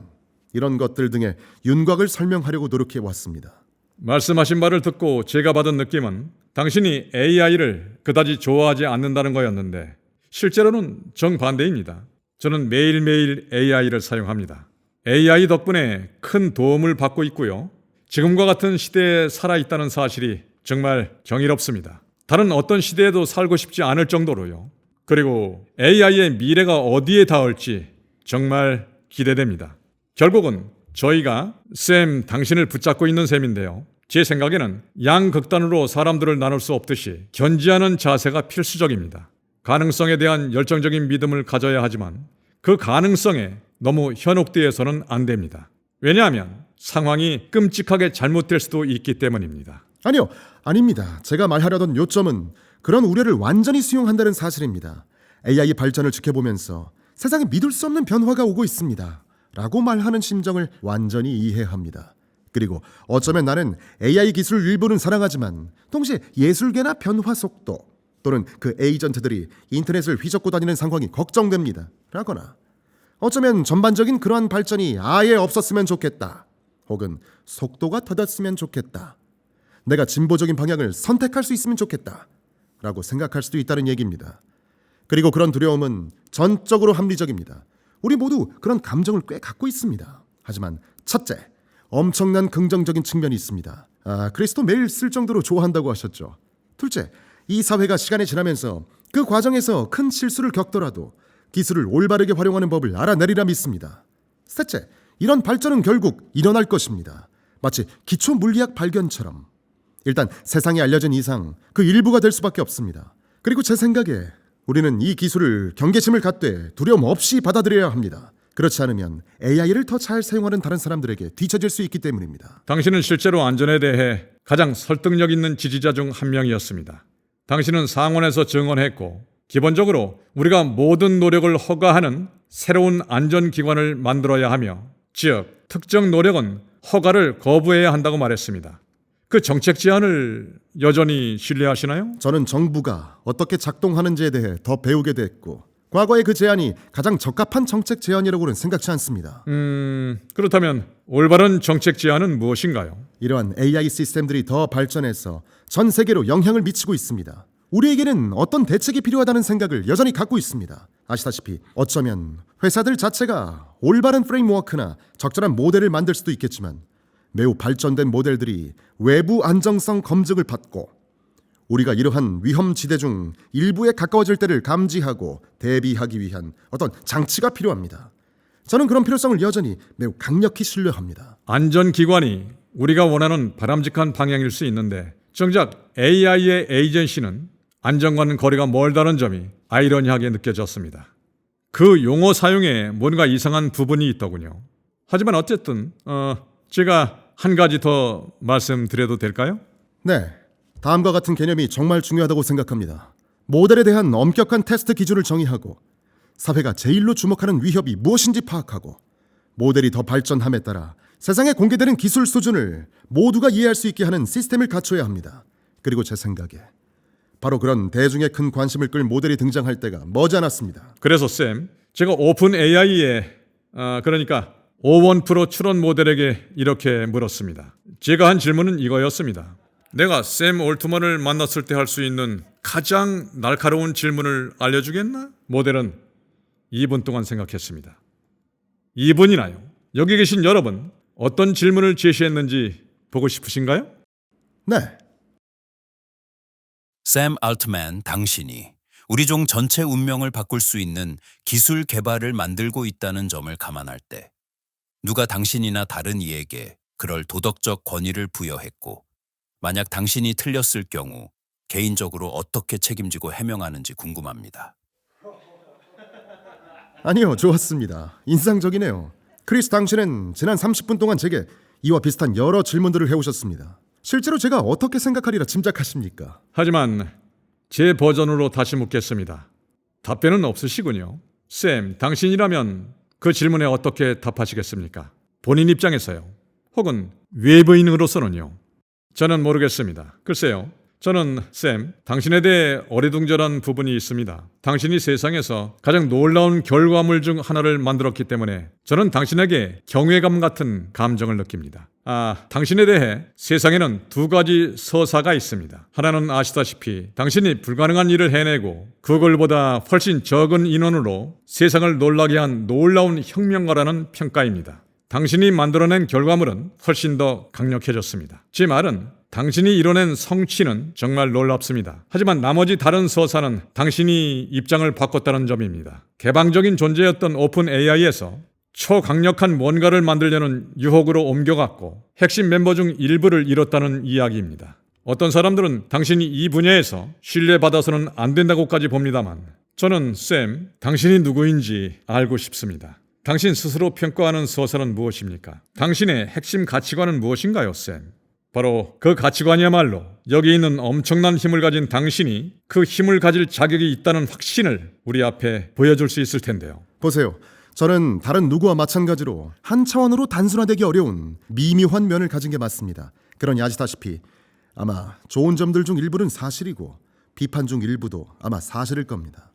이런 것들 등의 윤곽을 설명하려고 노력해 왔습니다. 말씀하신 말을 듣고 제가 받은 느낌은 당신이 AI를 그다지 좋아하지 않는다는 거였는데 실제로는 정반대입니다. 저는 매일매일 AI를 사용합니다. AI 덕분에 큰 도움을 받고 있고요. 지금과 같은 시대에 살아있다는 사실이 정말 경이롭습니다. 다른 어떤 시대에도 살고 싶지 않을 정도로요. 그리고 AI의 미래가 어디에 닿을지 정말 기대됩니다. 결국은 저희가 쌤 당신을 붙잡고 있는 셈인데요. 제 생각에는 양극단으로 사람들을 나눌 수 없듯이 견지하는 자세가 필수적입니다. 가능성에 대한 열정적인 믿음을 가져야 하지만 그 가능성에 너무 현혹되어서는 안 됩니다. 왜냐하면 상황이 끔찍하게 잘못될 수도 있기 때문입니다. 아니요, 아닙니다. 제가 말하려던 요점은 그런 우려를 완전히 수용한다는 사실입니다. AI 발전을 지켜보면서 세상에 믿을 수 없는 변화가 오고 있습니다. 라고 말하는 심정을 완전히 이해합니다. 그리고 어쩌면 나는 AI 기술 일부는 사랑하지만 동시에 예술계나 변화 속도 또는 그 에이전트들이 인터넷을 휘젓고 다니는 상황이 걱정됩니다. 라거나 어쩌면 전반적인 그러한 발전이 아예 없었으면 좋겠다. 혹은 속도가 더뎠으면 좋겠다. 내가 진보적인 방향을 선택할 수 있으면 좋겠다. 라고 생각할 수도 있다는 얘기입니다. 그리고 그런 두려움은 전적으로 합리적입니다. 우리 모두 그런 감정을 꽤 갖고 있습니다. 하지만 첫째, 엄청난 긍정적인 측면이 있습니다. 크리스도 매일 쓸 정도로 좋아한다고 하셨죠. 둘째, 이 사회가 시간이 지나면서 그 과정에서 큰 실수를 겪더라도 기술을 올바르게 활용하는 법을 알아내리라 믿습니다. 셋째, 이런 발전은 결국 일어날 것입니다. 마치 기초 물리학 발견처럼. 일단 세상에 알려진 이상 그 일부가 될 수밖에 없습니다. 그리고 제 생각에 우리는 이 기술을 경계심을 갖되 두려움 없이 받아들여야 합니다. 그렇지 않으면 AI를 더 잘 사용하는 다른 사람들에게 뒤처질 수 있기 때문입니다. 당신은 실제로 안전에 대해 가장 설득력 있는 지지자 중 한 명이었습니다. 당신은 상원에서 증언했고 기본적으로 우리가 모든 노력을 허가하는 새로운 안전기관을 만들어야 하며 즉 특정 노력은 허가를 거부해야 한다고 말했습니다. 그 정책 제안을 여전히 신뢰하시나요? 저는 정부가 어떻게 작동하는지에 대해 더 배우게 됐고 과거의 그 제안이 가장 적합한 정책 제안이라고는 생각지 않습니다. 그렇다면 올바른 정책 제안은 무엇인가요? 이러한 AI 시스템들이 더 발전해서 전 세계로 영향을 미치고 있습니다. 우리에게는 어떤 대책이 필요하다는 생각을 여전히 갖고 있습니다. 아시다시피 어쩌면 회사들 자체가 올바른 프레임워크나 적절한 모델을 만들 수도 있겠지만 매우 발전된 모델들이 외부 안정성 검증을 받고 우리가 이러한 위험 지대 중 일부에 가까워질 때를 감지하고 대비하기 위한 어떤 장치가 필요합니다. 저는 그런 필요성을 여전히 매우 강력히 신뢰합니다. 안전기관이 우리가 원하는 바람직한 방향일 수 있는데 정작 AI의 에이전시는 안전과는 거리가 멀다는 점이 아이러니하게 느껴졌습니다. 그 용어 사용에 뭔가 이상한 부분이 있더군요. 하지만 어쨌든 제가 한 가지 더 말씀드려도 될까요? 네, 다음과 같은 개념이 정말 중요하다고 생각합니다. 모델에 대한 엄격한 테스트 기준을 정의하고 사회가 제일로 주목하는 위협이 무엇인지 파악하고 모델이 더 발전함에 따라 세상에 공개되는 기술 수준을 모두가 이해할 수 있게 하는 시스템을 갖춰야 합니다. 그리고 제 생각에 바로 그런 대중의 큰 관심을 끌 모델이 등장할 때가 머지않았습니다. 그래서 쌤, 제가 오픈 AI의 그러니까 오원 프로 출원 모델에게 이렇게 물었습니다. 제가 한 질문은 이거였습니다. 내가 샘 올트먼을 만났을 때 할 수 있는 가장 날카로운 질문을 알려주겠나? 모델은 2분 동안 생각했습니다. 2분이나요? 여기 계신 여러분, 어떤 질문을 제시했는지 보고 싶으신가요? 네, 샘 알트만 당신이 우리 종 전체 운명을 바꿀 수 있는 기술 개발을 만들고 있다는 점을 감안할 때 누가 당신이나 다른 이에게 그럴 도덕적 권위를 부여했고 만약 당신이 틀렸을 경우 개인적으로 어떻게 책임지고 해명하는지 궁금합니다. 아니요, 좋았습니다. 인상적이네요. 크리스, 당신은 지난 30분 동안 제게 이와 비슷한 여러 질문들을 해오셨습니다. 실제로 제가 어떻게 생각하리라 짐작하십니까? 하지만 제 버전으로 다시 묻겠습니다. 답변은 없으시군요. 쌤, 당신이라면 그 질문에 어떻게 답하시겠습니까? 본인 입장에서요. 혹은 외부인으로서는요. 저는 모르겠습니다. 글쎄요. 저는 쌤, 당신에 대해 어리둥절한 부분이 있습니다. 당신이 세상에서 가장 놀라운 결과물 중 하나를 만들었기 때문에 저는 당신에게 경외감 같은 감정을 느낍니다. 당신에 대해 세상에는 두 가지 서사가 있습니다. 하나는 아시다시피 당신이 불가능한 일을 해내고 그걸보다 훨씬 적은 인원으로 세상을 놀라게 한 놀라운 혁명가라는 평가입니다. 당신이 만들어낸 결과물은 훨씬 더 강력해졌습니다. 제 말은 당신이 이뤄낸 성취는 정말 놀랍습니다. 하지만 나머지 다른 서사는 당신이 입장을 바꿨다는 점입니다. 개방적인 존재였던 오픈 AI에서 초강력한 뭔가를 만들려는 유혹으로 옮겨갔고 핵심 멤버 중 일부를 잃었다는 이야기입니다. 어떤 사람들은 당신이 이 분야에서 신뢰받아서는 안 된다고까지 봅니다만 저는 샘, 당신이 누구인지 알고 싶습니다. 당신 스스로 평가하는 서사는 무엇입니까? 당신의 핵심 가치관은 무엇인가요, 샘? 바로 그 가치관이야말로 여기 있는 엄청난 힘을 가진 당신이 그 힘을 가질 자격이 있다는 확신을 우리 앞에 보여줄 수 있을 텐데요. 보세요. 저는 다른 누구와 마찬가지로 한 차원으로 단순화되기 어려운 미묘한 면을 가진 게 맞습니다. 그러니 아시다시피 아마 좋은 점들 중 일부는 사실이고 비판 중 일부도 아마 사실일 겁니다.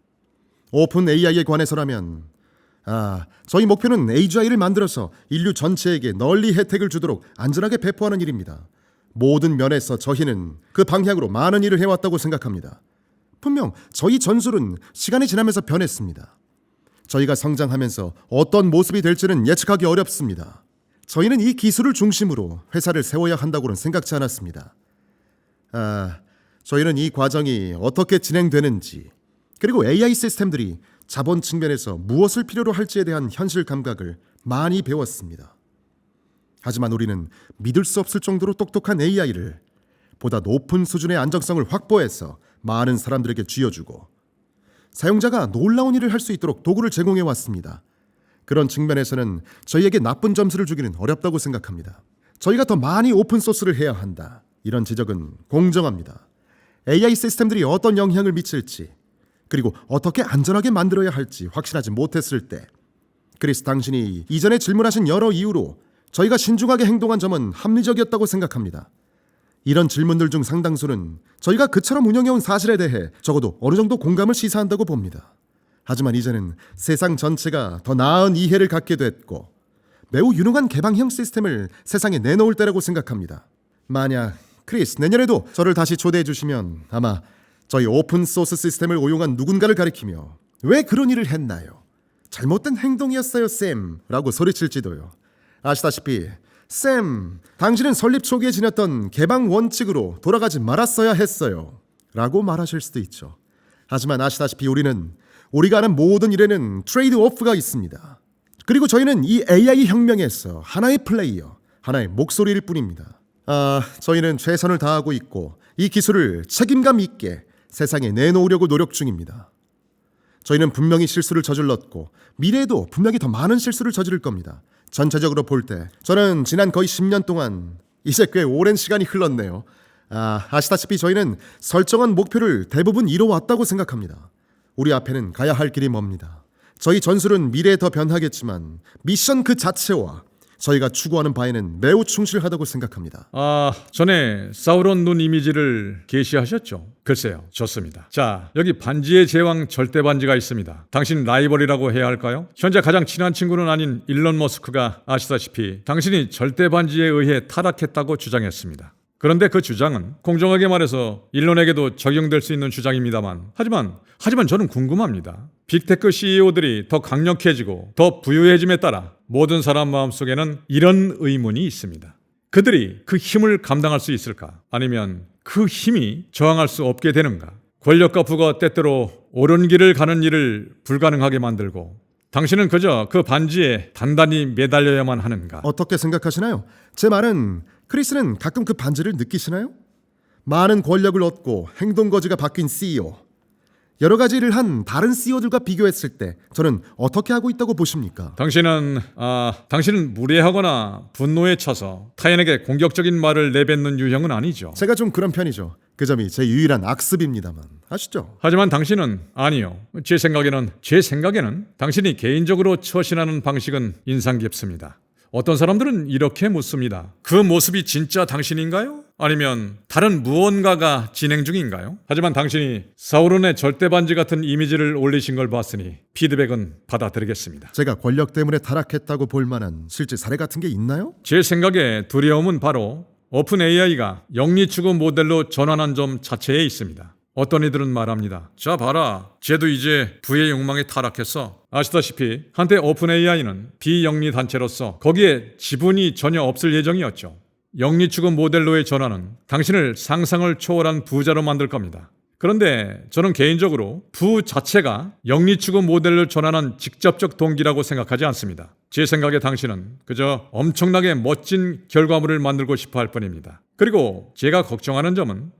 오픈 AI에 관해서라면 저희 목표는 AGI를 만들어서 인류 전체에게 널리 혜택을 주도록 안전하게 배포하는 일입니다. 모든 면에서 저희는 그 방향으로 많은 일을 해왔다고 생각합니다. 분명 저희 전술은 시간이 지나면서 변했습니다. 저희가 성장하면서 어떤 모습이 될지는 예측하기 어렵습니다. 저희는 이 기술을 중심으로 회사를 세워야 한다고는 생각지 않았습니다. 저희는 이 과정이 어떻게 진행되는지 그리고 AI 시스템들이 자본 측면에서 무엇을 필요로 할지에 대한 현실 감각을 많이 배웠습니다. 하지만 우리는 믿을 수 없을 정도로 똑똑한 AI를 보다 높은 수준의 안정성을 확보해서 많은 사람들에게 쥐어주고 사용자가 놀라운 일을 할 수 있도록 도구를 제공해 왔습니다. 그런 측면에서는 저희에게 나쁜 점수를 주기는 어렵다고 생각합니다. 저희가 더 많이 오픈소스를 해야 한다. 이런 지적은 공정합니다. AI 시스템들이 어떤 영향을 미칠지 그리고 어떻게 안전하게 만들어야 할지 확신하지 못했을 때 크리스 당신이 이전에 질문하신 여러 이유로 저희가 신중하게 행동한 점은 합리적이었다고 생각합니다. 이런 질문들 중 상당수는 저희가 그처럼 운영해온 사실에 대해 적어도 어느 정도 공감을 시사한다고 봅니다. 하지만 이제는 세상 전체가 더 나은 이해를 갖게 됐고 매우 유능한 개방형 시스템을 세상에 내놓을 때라고 생각합니다. 만약 크리스 내년에도 저를 다시 초대해 주시면 아마 저희 오픈소스 시스템을 오용한 누군가를 가리키며 왜 그런 일을 했나요? 잘못된 행동이었어요, 샘 라고 소리칠지도요. 아시다시피 샘, 당신은 설립 초기에 지녔던 개방 원칙으로 돌아가지 말았어야 했어요 라고 말하실 수도 있죠. 하지만 아시다시피 우리가 하는 모든 일에는 트레이드 오프가 있습니다. 그리고 저희는 이 AI 혁명에서 하나의 플레이어, 하나의 목소리일 뿐입니다. 저희는 최선을 다하고 있고 이 기술을 책임감 있게 세상에 내놓으려고 노력 중입니다. 저희는 분명히 실수를 저질렀고 미래에도 분명히 더 많은 실수를 저지를 겁니다. 전체적으로 볼 때 저는 지난 거의 10년 동안 이제 꽤 오랜 시간이 흘렀네요. 아시다시피 저희는 설정한 목표를 대부분 이뤄왔다고 생각합니다. 우리 앞에는 가야 할 길이 멉니다. 저희 전술은 미래에 더 변하겠지만 미션 그 자체와 저희가 추구하는 바에는 매우 충실하다고 생각합니다. 전에 사우론 눈 이미지를 게시하셨죠? 글쎄요, 좋습니다. 자, 여기 반지의 제왕 절대 반지가 있습니다. 당신 라이벌이라고 해야 할까요? 현재 가장 친한 친구는 아닌 일론 머스크가 아시다시피 당신이 절대 반지에 의해 타락했다고 주장했습니다. 그런데 그 주장은 공정하게 말해서 일론에게도 적용될 수 있는 주장입니다만 하지만 저는 궁금합니다. 빅테크 CEO들이 더 강력해지고 더 부유해짐에 따라 모든 사람 마음속에는 이런 의문이 있습니다. 그들이 그 힘을 감당할 수 있을까? 아니면 그 힘이 저항할 수 없게 되는가? 권력과 부가 때때로 옳은 길을 가는 일을 불가능하게 만들고 당신은 그저 그 반지에 단단히 매달려야만 하는가? 어떻게 생각하시나요? 제 말은 크리스는 가끔 그 반지를 느끼시나요? 많은 권력을 얻고 행동거지가 바뀐 CEO, 여러 가지 일을 한 다른 CEO들과 비교했을 때 저는 어떻게 하고 있다고 보십니까? 당신은 무례하거나 분노에 차서 타인에게 공격적인 말을 내뱉는 유형은 아니죠. 제가 좀 그런 편이죠. 그 점이 제 유일한 악습입니다만 아시죠? 하지만 당신은 아니요. 제 생각에는 당신이 개인적으로 처신하는 방식은 인상 깊습니다. 어떤 사람들은 이렇게 묻습니다. 그 모습이 진짜 당신인가요? 아니면 다른 무언가가 진행 중인가요? 하지만 당신이 사우론의 절대 반지 같은 이미지를 올리신 걸 봤으니 피드백은 받아들이겠습니다. 제가 권력 때문에 타락했다고 볼 만한 실제 사례 같은 게 있나요? 제 생각에 두려움은 바로 오픈 AI가 영리 추구 모델로 전환한 점 자체에 있습니다. 어떤 이들은 말합니다. 자 봐라, 쟤도 이제 부의 욕망에 타락했어. 아시다시피 한때 오픈 AI는 비영리 단체로서 거기에 지분이 전혀 없을 예정이었죠. 영리 추구 모델로의 전환은 당신을 상상을 초월한 부자로 만들 겁니다. 그런데 저는 개인적으로 부 자체가 영리추구 모델을 전환한 직접적 동기라고 생각하지 않습니다. 제 생각에 당신은 그저 엄청나게 멋진 결과물을 만들고 싶어 할 뿐입니다. 그리고 제가 걱정하는 점은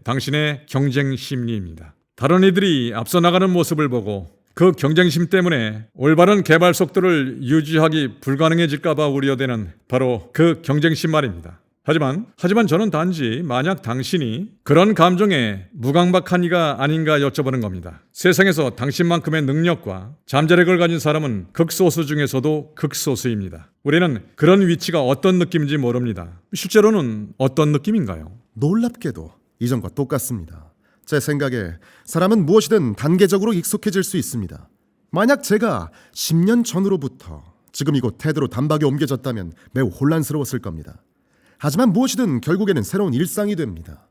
당신의 경쟁 심리입니다. 다른 이들이 앞서 나가는 모습을 보고 그 경쟁심 때문에 올바른 개발 속도를 유지하기 불가능해질까 봐 우려되는 바로 그 경쟁심 말입니다. 하지만 저는 단지 만약 당신이 그런 감정에 무강박한 이가 아닌가 여쭤보는 겁니다. 세상에서 당신만큼의 능력과 잠재력을 가진 사람은 극소수 중에서도 극소수입니다. 우리는 그런 위치가 어떤 느낌인지 모릅니다. 실제로는 어떤 느낌인가요? 놀랍게도 이전과 똑같습니다. 제 생각에 사람은 무엇이든 단계적으로 익숙해질 수 있습니다. 만약 제가 10년 전으로부터 지금 이곳 테드로 단박에 옮겨졌다면 매우 혼란스러웠을 겁니다. 하지만 무엇이든 결국에는 새로운 일상이 됩니다.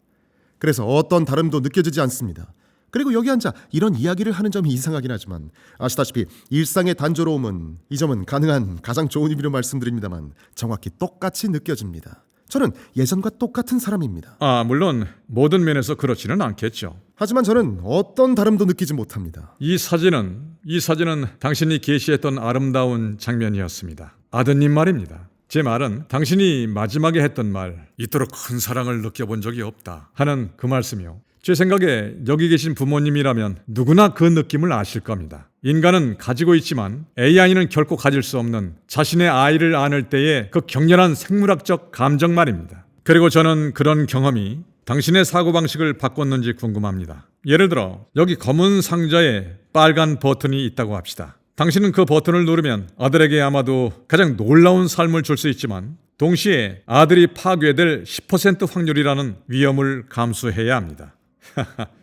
그래서 어떤 다름도 느껴지지 않습니다. 그리고 여기 앉아 이런 이야기를 하는 점이 이상하긴 하지만 아시다시피 일상의 단조로움은 이 점은 가능한 가장 좋은 의미로 말씀드립니다만 정확히 똑같이 느껴집니다. 저는 예전과 똑같은 사람입니다. 물론 모든 면에서 그렇지는 않겠죠. 하지만 저는 어떤 다름도 느끼지 못합니다. 이 사진은 당신이 계시했던 아름다운 장면이었습니다. 아드님 말입니다. 제 말은 당신이 마지막에 했던 말, 이토록 큰 사랑을 느껴본 적이 없다 하는 그 말씀이요. 제 생각에 여기 계신 부모님이라면 누구나 그 느낌을 아실 겁니다. 인간은 가지고 있지만 AI는 결코 가질 수 없는 자신의 아이를 안을 때의 그 격렬한 생물학적 감정 말입니다. 그리고 저는 그런 경험이 당신의 사고방식을 바꿨는지 궁금합니다. 예를 들어 여기 검은 상자에 빨간 버튼이 있다고 합시다. 당신은 그 버튼을 누르면 아들에게 아마도 가장 놀라운 삶을 줄 수 있지만 동시에 아들이 파괴될 10% 확률이라는 위험을 감수해야 합니다.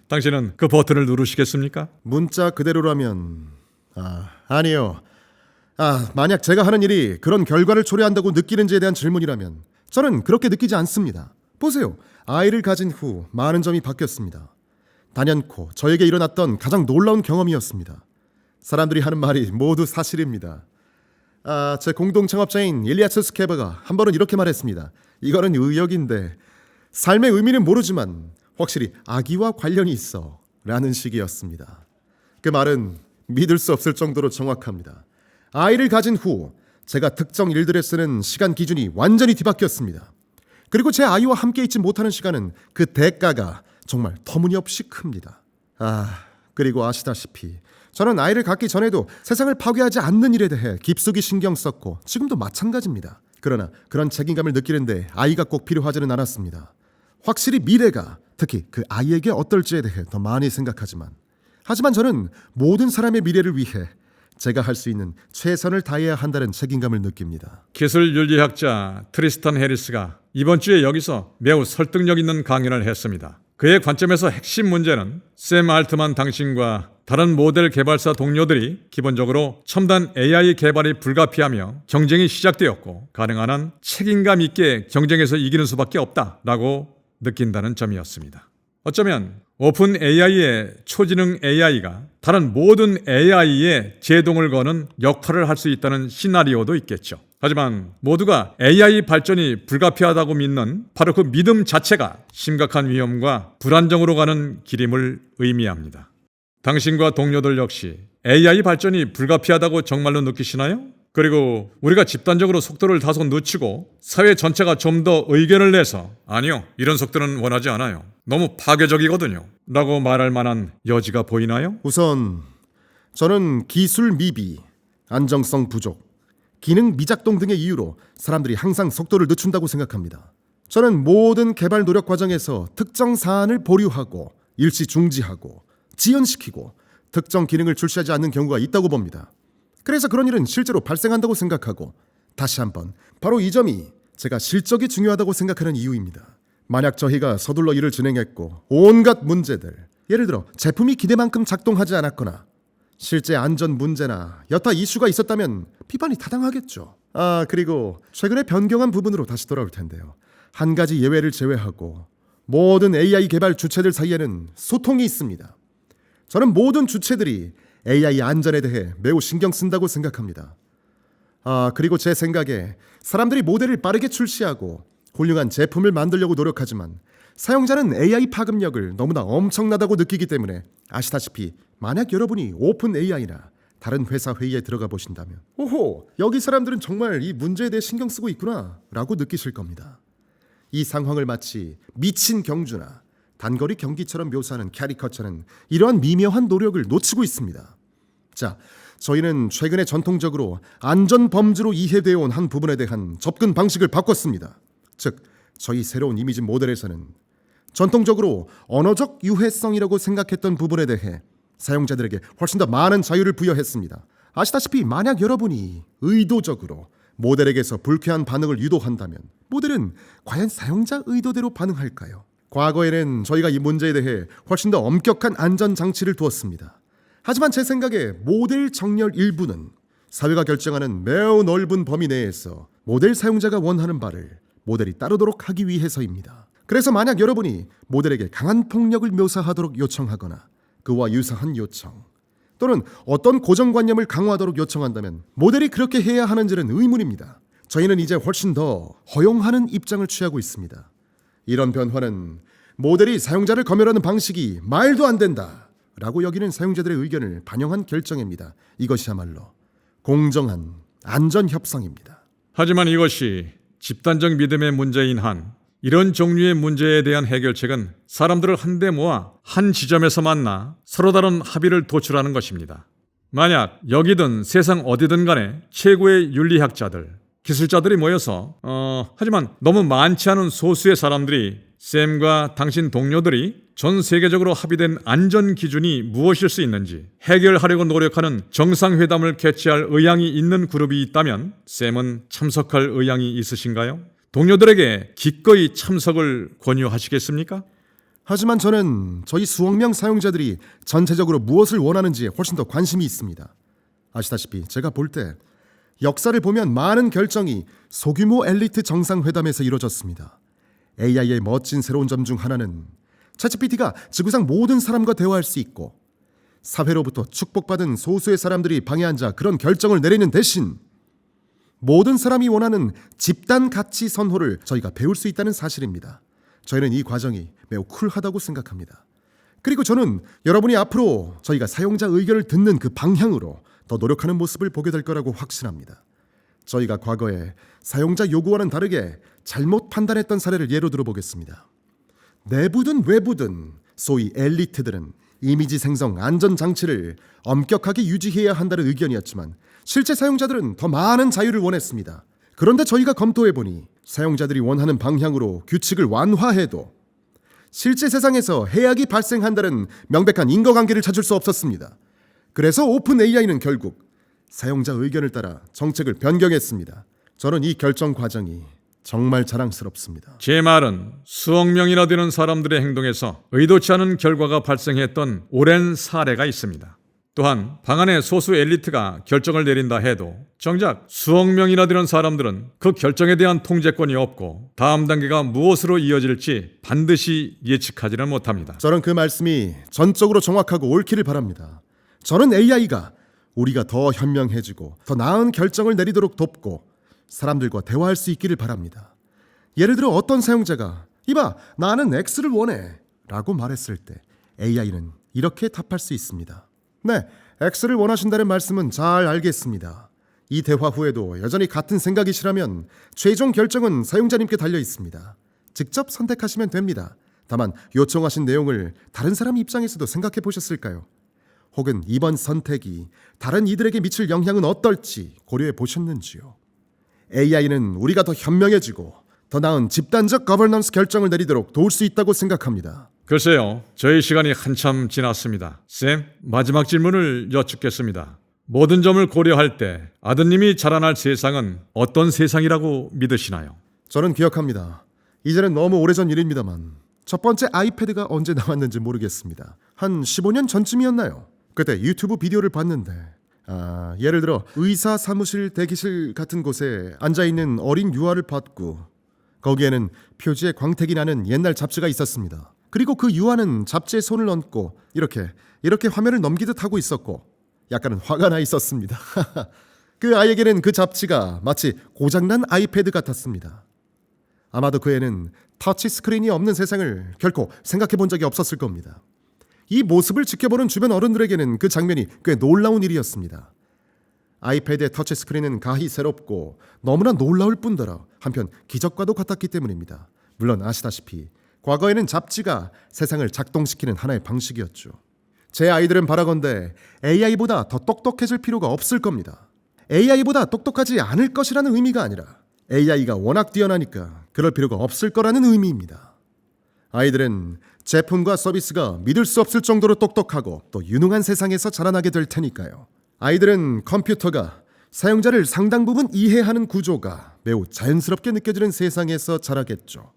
당신은 그 버튼을 누르시겠습니까? 문자 그대로라면 아니요. 만약 제가 하는 일이 그런 결과를 초래한다고 느끼는지에 대한 질문이라면 저는 그렇게 느끼지 않습니다. 보세요. 아이를 가진 후 많은 점이 바뀌었습니다. 단연코 저에게 일어났던 가장 놀라운 경험이었습니다. 사람들이 하는 말이 모두 사실입니다. 제 공동 창업자인 일리아츠 스케바가 한 번은 이렇게 말했습니다. 이거는 의역인데 삶의 의미는 모르지만 확실히 아기와 관련이 있어 라는 식이었습니다. 그 말은 믿을 수 없을 정도로 정확합니다. 아이를 가진 후 제가 특정 일들에 쓰는 시간 기준이 완전히 뒤바뀌었습니다. 그리고 제 아이와 함께 있지 못하는 시간은 그 대가가 정말 터무니없이 큽니다. 그리고 아시다시피 저는 아이를 갖기 전에도 세상을 파괴하지 않는 일에 대해 깊숙이 신경 썼고 지금도 마찬가지입니다. 그러나 그런 책임감을 느끼는데 아이가 꼭 필요하지는 않았습니다. 확실히 미래가 특히 그 아이에게 어떨지에 대해 더 많이 하지만 저는 모든 사람의 미래를 위해 제가 할 수 있는 최선을 다해야 한다는 책임감을 느낍니다. 기술윤리학자 트리스탄 해리스가 이번 주에 여기서 매우 설득력 있는 강연을 했습니다. 그의 관점에서 핵심 문제는 샘 알트만 당신과 다른 모델 개발사 동료들이 기본적으로 첨단 AI 개발이 불가피하며 경쟁이 시작되었고 가능한 한 책임감 있게 경쟁에서 이기는 수밖에 없다라고 느낀다는 점이었습니다. 어쩌면 오픈 AI의 초지능 AI가 다른 모든 AI에 제동을 거는 역할을 할 수 있다는 시나리오도 있겠죠. 하지만 모두가 AI 발전이 불가피하다고 믿는 바로 그 믿음 자체가 심각한 위험과 불안정으로 가는 길임을 의미합니다. 당신과 동료들 역시 AI 발전이 불가피하다고 정말로 느끼시나요? 그리고 우리가 집단적으로 속도를 다소 늦추고 사회 전체가 좀 더 의견을 내서 아니요, 이런 속도는 원하지 않아요. 너무 파괴적이거든요. 라고 말할 만한 여지가 보이나요? 우선 저는 기술 미비, 안정성 부족, 기능 미작동 등의 이유로 사람들이 항상 속도를 늦춘다고 생각합니다. 저는 모든 개발 노력 과정에서 특정 사안을 보류하고 일시 중지하고 지연시키고 특정 기능을 출시하지 않는 경우가 있다고 봅니다. 그래서 그런 일은 실제로 발생한다고 생각하고 다시 한번 바로 이 점이 제가 실적이 중요하다고 생각하는 이유입니다. 만약 저희가 서둘러 일을 진행했고 온갖 문제들, 예를 들어 제품이 기대만큼 작동하지 않았거나 실제 안전 문제나 여타 이슈가 있었다면 비판이 타당하겠죠. 그리고 최근에 변경한 부분으로 다시 돌아올 텐데요. 한 가지 예외를 제외하고 모든 AI 개발 주체들 사이에는 소통이 있습니다. 저는 모든 주체들이 AI 안전에 대해 매우 신경 쓴다고 생각합니다. 그리고 제 생각에 사람들이 모델을 빠르게 출시하고 훌륭한 제품을 만들려고 노력하지만 사용자는 AI 파급력을 너무나 엄청나다고 느끼기 때문에 아시다시피 만약 여러분이 오픈 AI나 다른 회사 회의에 들어가 보신다면 오호, 여기 사람들은 정말 이 문제에 대해 신경 쓰고 있구나 라고 느끼실 겁니다. 이 상황을 마치 미친 경주나 단거리 경기처럼 묘사하는 캐리커처는 이러한 미묘한 노력을 놓치고 있습니다. 자, 저희는 최근에 전통적으로 안전범주로 이해되어 온 한 부분에 대한 접근 방식을 바꿨습니다. 즉, 저희 새로운 이미지 모델에서는 전통적으로 언어적 유해성이라고 생각했던 부분에 대해 사용자들에게 훨씬 더 많은 자유를 부여했습니다. 아시다시피 만약 여러분이 의도적으로 모델에게서 불쾌한 반응을 유도한다면 모델은 과연 사용자 의도대로 반응할까요? 과거에는 저희가 이 문제에 대해 훨씬 더 엄격한 안전장치를 두었습니다. 하지만 제 생각에 모델 정렬 일부는 사회가 결정하는 매우 넓은 범위 내에서 모델 사용자가 원하는 바를 모델이 따르도록 하기 위해서입니다. 그래서 만약 여러분이 모델에게 강한 폭력을 묘사하도록 요청하거나 그와 유사한 요청 또는 어떤 고정관념을 강화하도록 요청한다면 모델이 그렇게 해야 하는지는 의문입니다. 저희는 이제 훨씬 더 허용하는 입장을 취하고 있습니다. 이런 변화는 모델이 사용자를 검열하는 방식이 말도 안 된다 라고 여기는 사용자들의 의견을 반영한 결정입니다. 이것이야말로 공정한 안전협상입니다. 하지만 이것이 집단적 믿음의 문제인 한 이런 종류의 문제에 대한 해결책은 사람들을 한데 모아 한 지점에서 만나 서로 다른 합의를 도출하는 것입니다. 만약 여기든 세상 어디든 간에 최고의 윤리학자들, 기술자들이 모여서 하지만 너무 많지 않은 소수의 사람들이 샘과 당신 동료들이 전 세계적으로 합의된 안전 기준이 무엇일 수 있는지 해결하려고 노력하는 정상회담을 개최할 의향이 있는 그룹이 있다면 샘은 참석할 의향이 있으신가요? 동료들에게 기꺼이 참석을 권유하시겠습니까? 하지만 저는 저희 수억 명 사용자들이 전체적으로 무엇을 원하는지에 훨씬 더 관심이 있습니다. 아시다시피 제가 볼 때 역사를 보면 많은 결정이 소규모 엘리트 정상회담에서 이루어졌습니다. AI의 멋진 새로운 점 중 하나는 챗GPT가 지구상 모든 사람과 대화할 수 있고 사회로부터 축복받은 소수의 사람들이 방에 앉아 그런 결정을 내리는 대신 모든 사람이 원하는 집단 가치 선호를 저희가 배울 수 있다는 사실입니다. 저희는 이 과정이 매우 쿨하다고 생각합니다. 그리고 저는 여러분이 앞으로 저희가 사용자 의견을 듣는 그 방향으로 더 노력하는 모습을 보게 될 거라고 확신합니다. 저희가 과거에 사용자 요구와는 다르게 잘못 판단했던 사례를 예로 들어보겠습니다. 내부든 외부든 소위 엘리트들은 이미지 생성 안전 장치를 엄격하게 유지해야 한다는 의견이었지만 실제 사용자들은 더 많은 자유를 원했습니다. 그런데 저희가 검토해보니 사용자들이 원하는 방향으로 규칙을 완화해도 실제 세상에서 해악이 발생한다는 명백한 인과관계를 찾을 수 없었습니다. 그래서 오픈 AI는 결국 사용자 의견을 따라 정책을 변경했습니다. 저는 이 결정 과정이 정말 자랑스럽습니다. 제 말은 수억 명이나 되는 사람들의 행동에서 의도치 않은 결과가 발생했던 오랜 사례가 있습니다. 또한 방안의 소수 엘리트가 결정을 내린다 해도 정작 수억 명이나 되는 사람들은 그 결정에 대한 통제권이 없고 다음 단계가 무엇으로 이어질지 반드시 예측하지는 못합니다. 저는 그 말씀이 전적으로 정확하고 옳기를 바랍니다. 저는 AI가 우리가 더 현명해지고 더 나은 결정을 내리도록 돕고 사람들과 대화할 수 있기를 바랍니다. 예를 들어 어떤 사용자가 이봐 나는 X를 원해 라고 말했을 때 AI는 이렇게 답할 수 있습니다. 네, X를 원하신다는 말씀은 잘 알겠습니다. 이 대화 후에도 여전히 같은 생각이시라면 최종 결정은 사용자님께 달려 있습니다. 직접 선택하시면 됩니다. 다만 요청하신 내용을 다른 사람 입장에서도 생각해 보셨을까요? 혹은 이번 선택이 다른 이들에게 미칠 영향은 어떨지 고려해 보셨는지요? AI는 우리가 더 현명해지고 더 나은 집단적 거버넌스 결정을 내리도록 도울 수 있다고 생각합니다. 글쎄요, 저희 시간이 한참 지났습니다. 쌤, 마지막 질문을 여쭙겠습니다. 모든 점을 고려할 때 아드님이 자라날 세상은 어떤 세상이라고 믿으시나요? 저는 기억합니다. 이제는 너무 오래전 일입니다만 첫 번째 아이패드가 언제 나왔는지 모르겠습니다. 한 15년 전쯤이었나요? 그때 유튜브 비디오를 봤는데 예를 들어 의사 사무실 대기실 같은 곳에 앉아있는 어린 유아를 봤고 거기에는 표지에 광택이 나는 옛날 잡지가 있었습니다. 그리고 그 유아는 잡지에 손을 얹고 이렇게 화면을 넘기듯 하고 있었고 약간은 화가 나 있었습니다. 그 아이에게는 그 잡지가 마치 고장난 아이패드 같았습니다. 아마도 그 애는 터치 스크린이 없는 세상을 결코 생각해 본 적이 없었을 겁니다. 이 모습을 지켜보는 주변 어른들에게는 그 장면이 꽤 놀라운 일이었습니다. 아이패드의 터치 스크린은 가히 새롭고 너무나 놀라울 뿐더러 한편 기적과도 같았기 때문입니다. 물론 아시다시피 과거에는 잡지가 세상을 작동시키는 하나의 방식이었죠. 제 아이들은 바라건대 AI보다 더 똑똑해질 필요가 없을 겁니다. AI보다 똑똑하지 않을 것이라는 의미가 아니라 AI가 워낙 뛰어나니까 그럴 필요가 없을 거라는 의미입니다. 아이들은 제품과 서비스가 믿을 수 없을 정도로 똑똑하고 또 유능한 세상에서 자라나게 될 테니까요. 아이들은 컴퓨터가 사용자를 상당 부분 이해하는 구조가 매우 자연스럽게 느껴지는 세상에서 자라겠죠.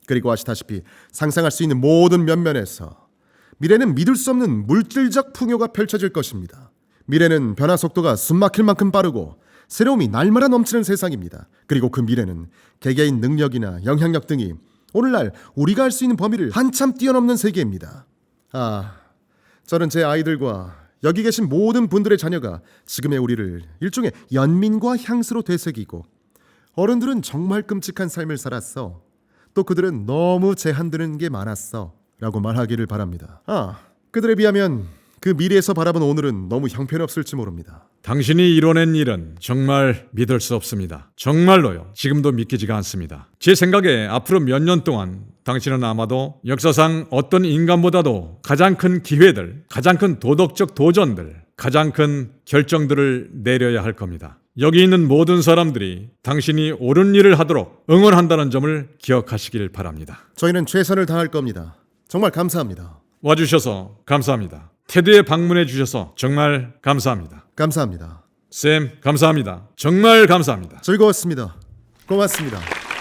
그리고 아시다시피 상상할 수 있는 모든 면면에서 미래는 믿을 수 없는 물질적 풍요가 펼쳐질 것입니다. 미래는 변화 속도가 숨막힐 만큼 빠르고 새로움이 날마다 넘치는 세상입니다. 그리고 그 미래는 개개인 능력이나 영향력 등이 오늘날 우리가 할 수 있는 범위를 한참 뛰어넘는 세계입니다. 저는 제 아이들과 여기 계신 모든 분들의 자녀가 지금의 우리를 일종의 연민과 향수로 되새기고 어른들은 정말 끔찍한 삶을 살았어. 또 그들은 너무 제한되는 게 많았어. 라고 말하기를 바랍니다. 그들에 비하면 그 미래에서 바라본 오늘은 너무 형편없을지 모릅니다. 당신이 이뤄낸 일은 정말 믿을 수 없습니다. 정말로요. 지금도 믿기지가 않습니다. 제 생각에 앞으로 몇 년 동안 당신은 아마도 역사상 어떤 인간보다도 가장 큰 기회들, 가장 큰 도덕적 도전들, 가장 큰 결정들을 내려야 할 겁니다. 여기 있는 모든 사람들이 당신이 옳은 일을 하도록 응원한다는 점을 기억하시길 바랍니다. 저희는 최선을 다할 겁니다. 정말 감사합니다. 와주셔서 감사합니다. 테드에 방문해 주셔서 정말 감사합니다. 감사합니다. 쌤, 감사합니다. 정말 감사합니다. 즐거웠습니다. 고맙습니다.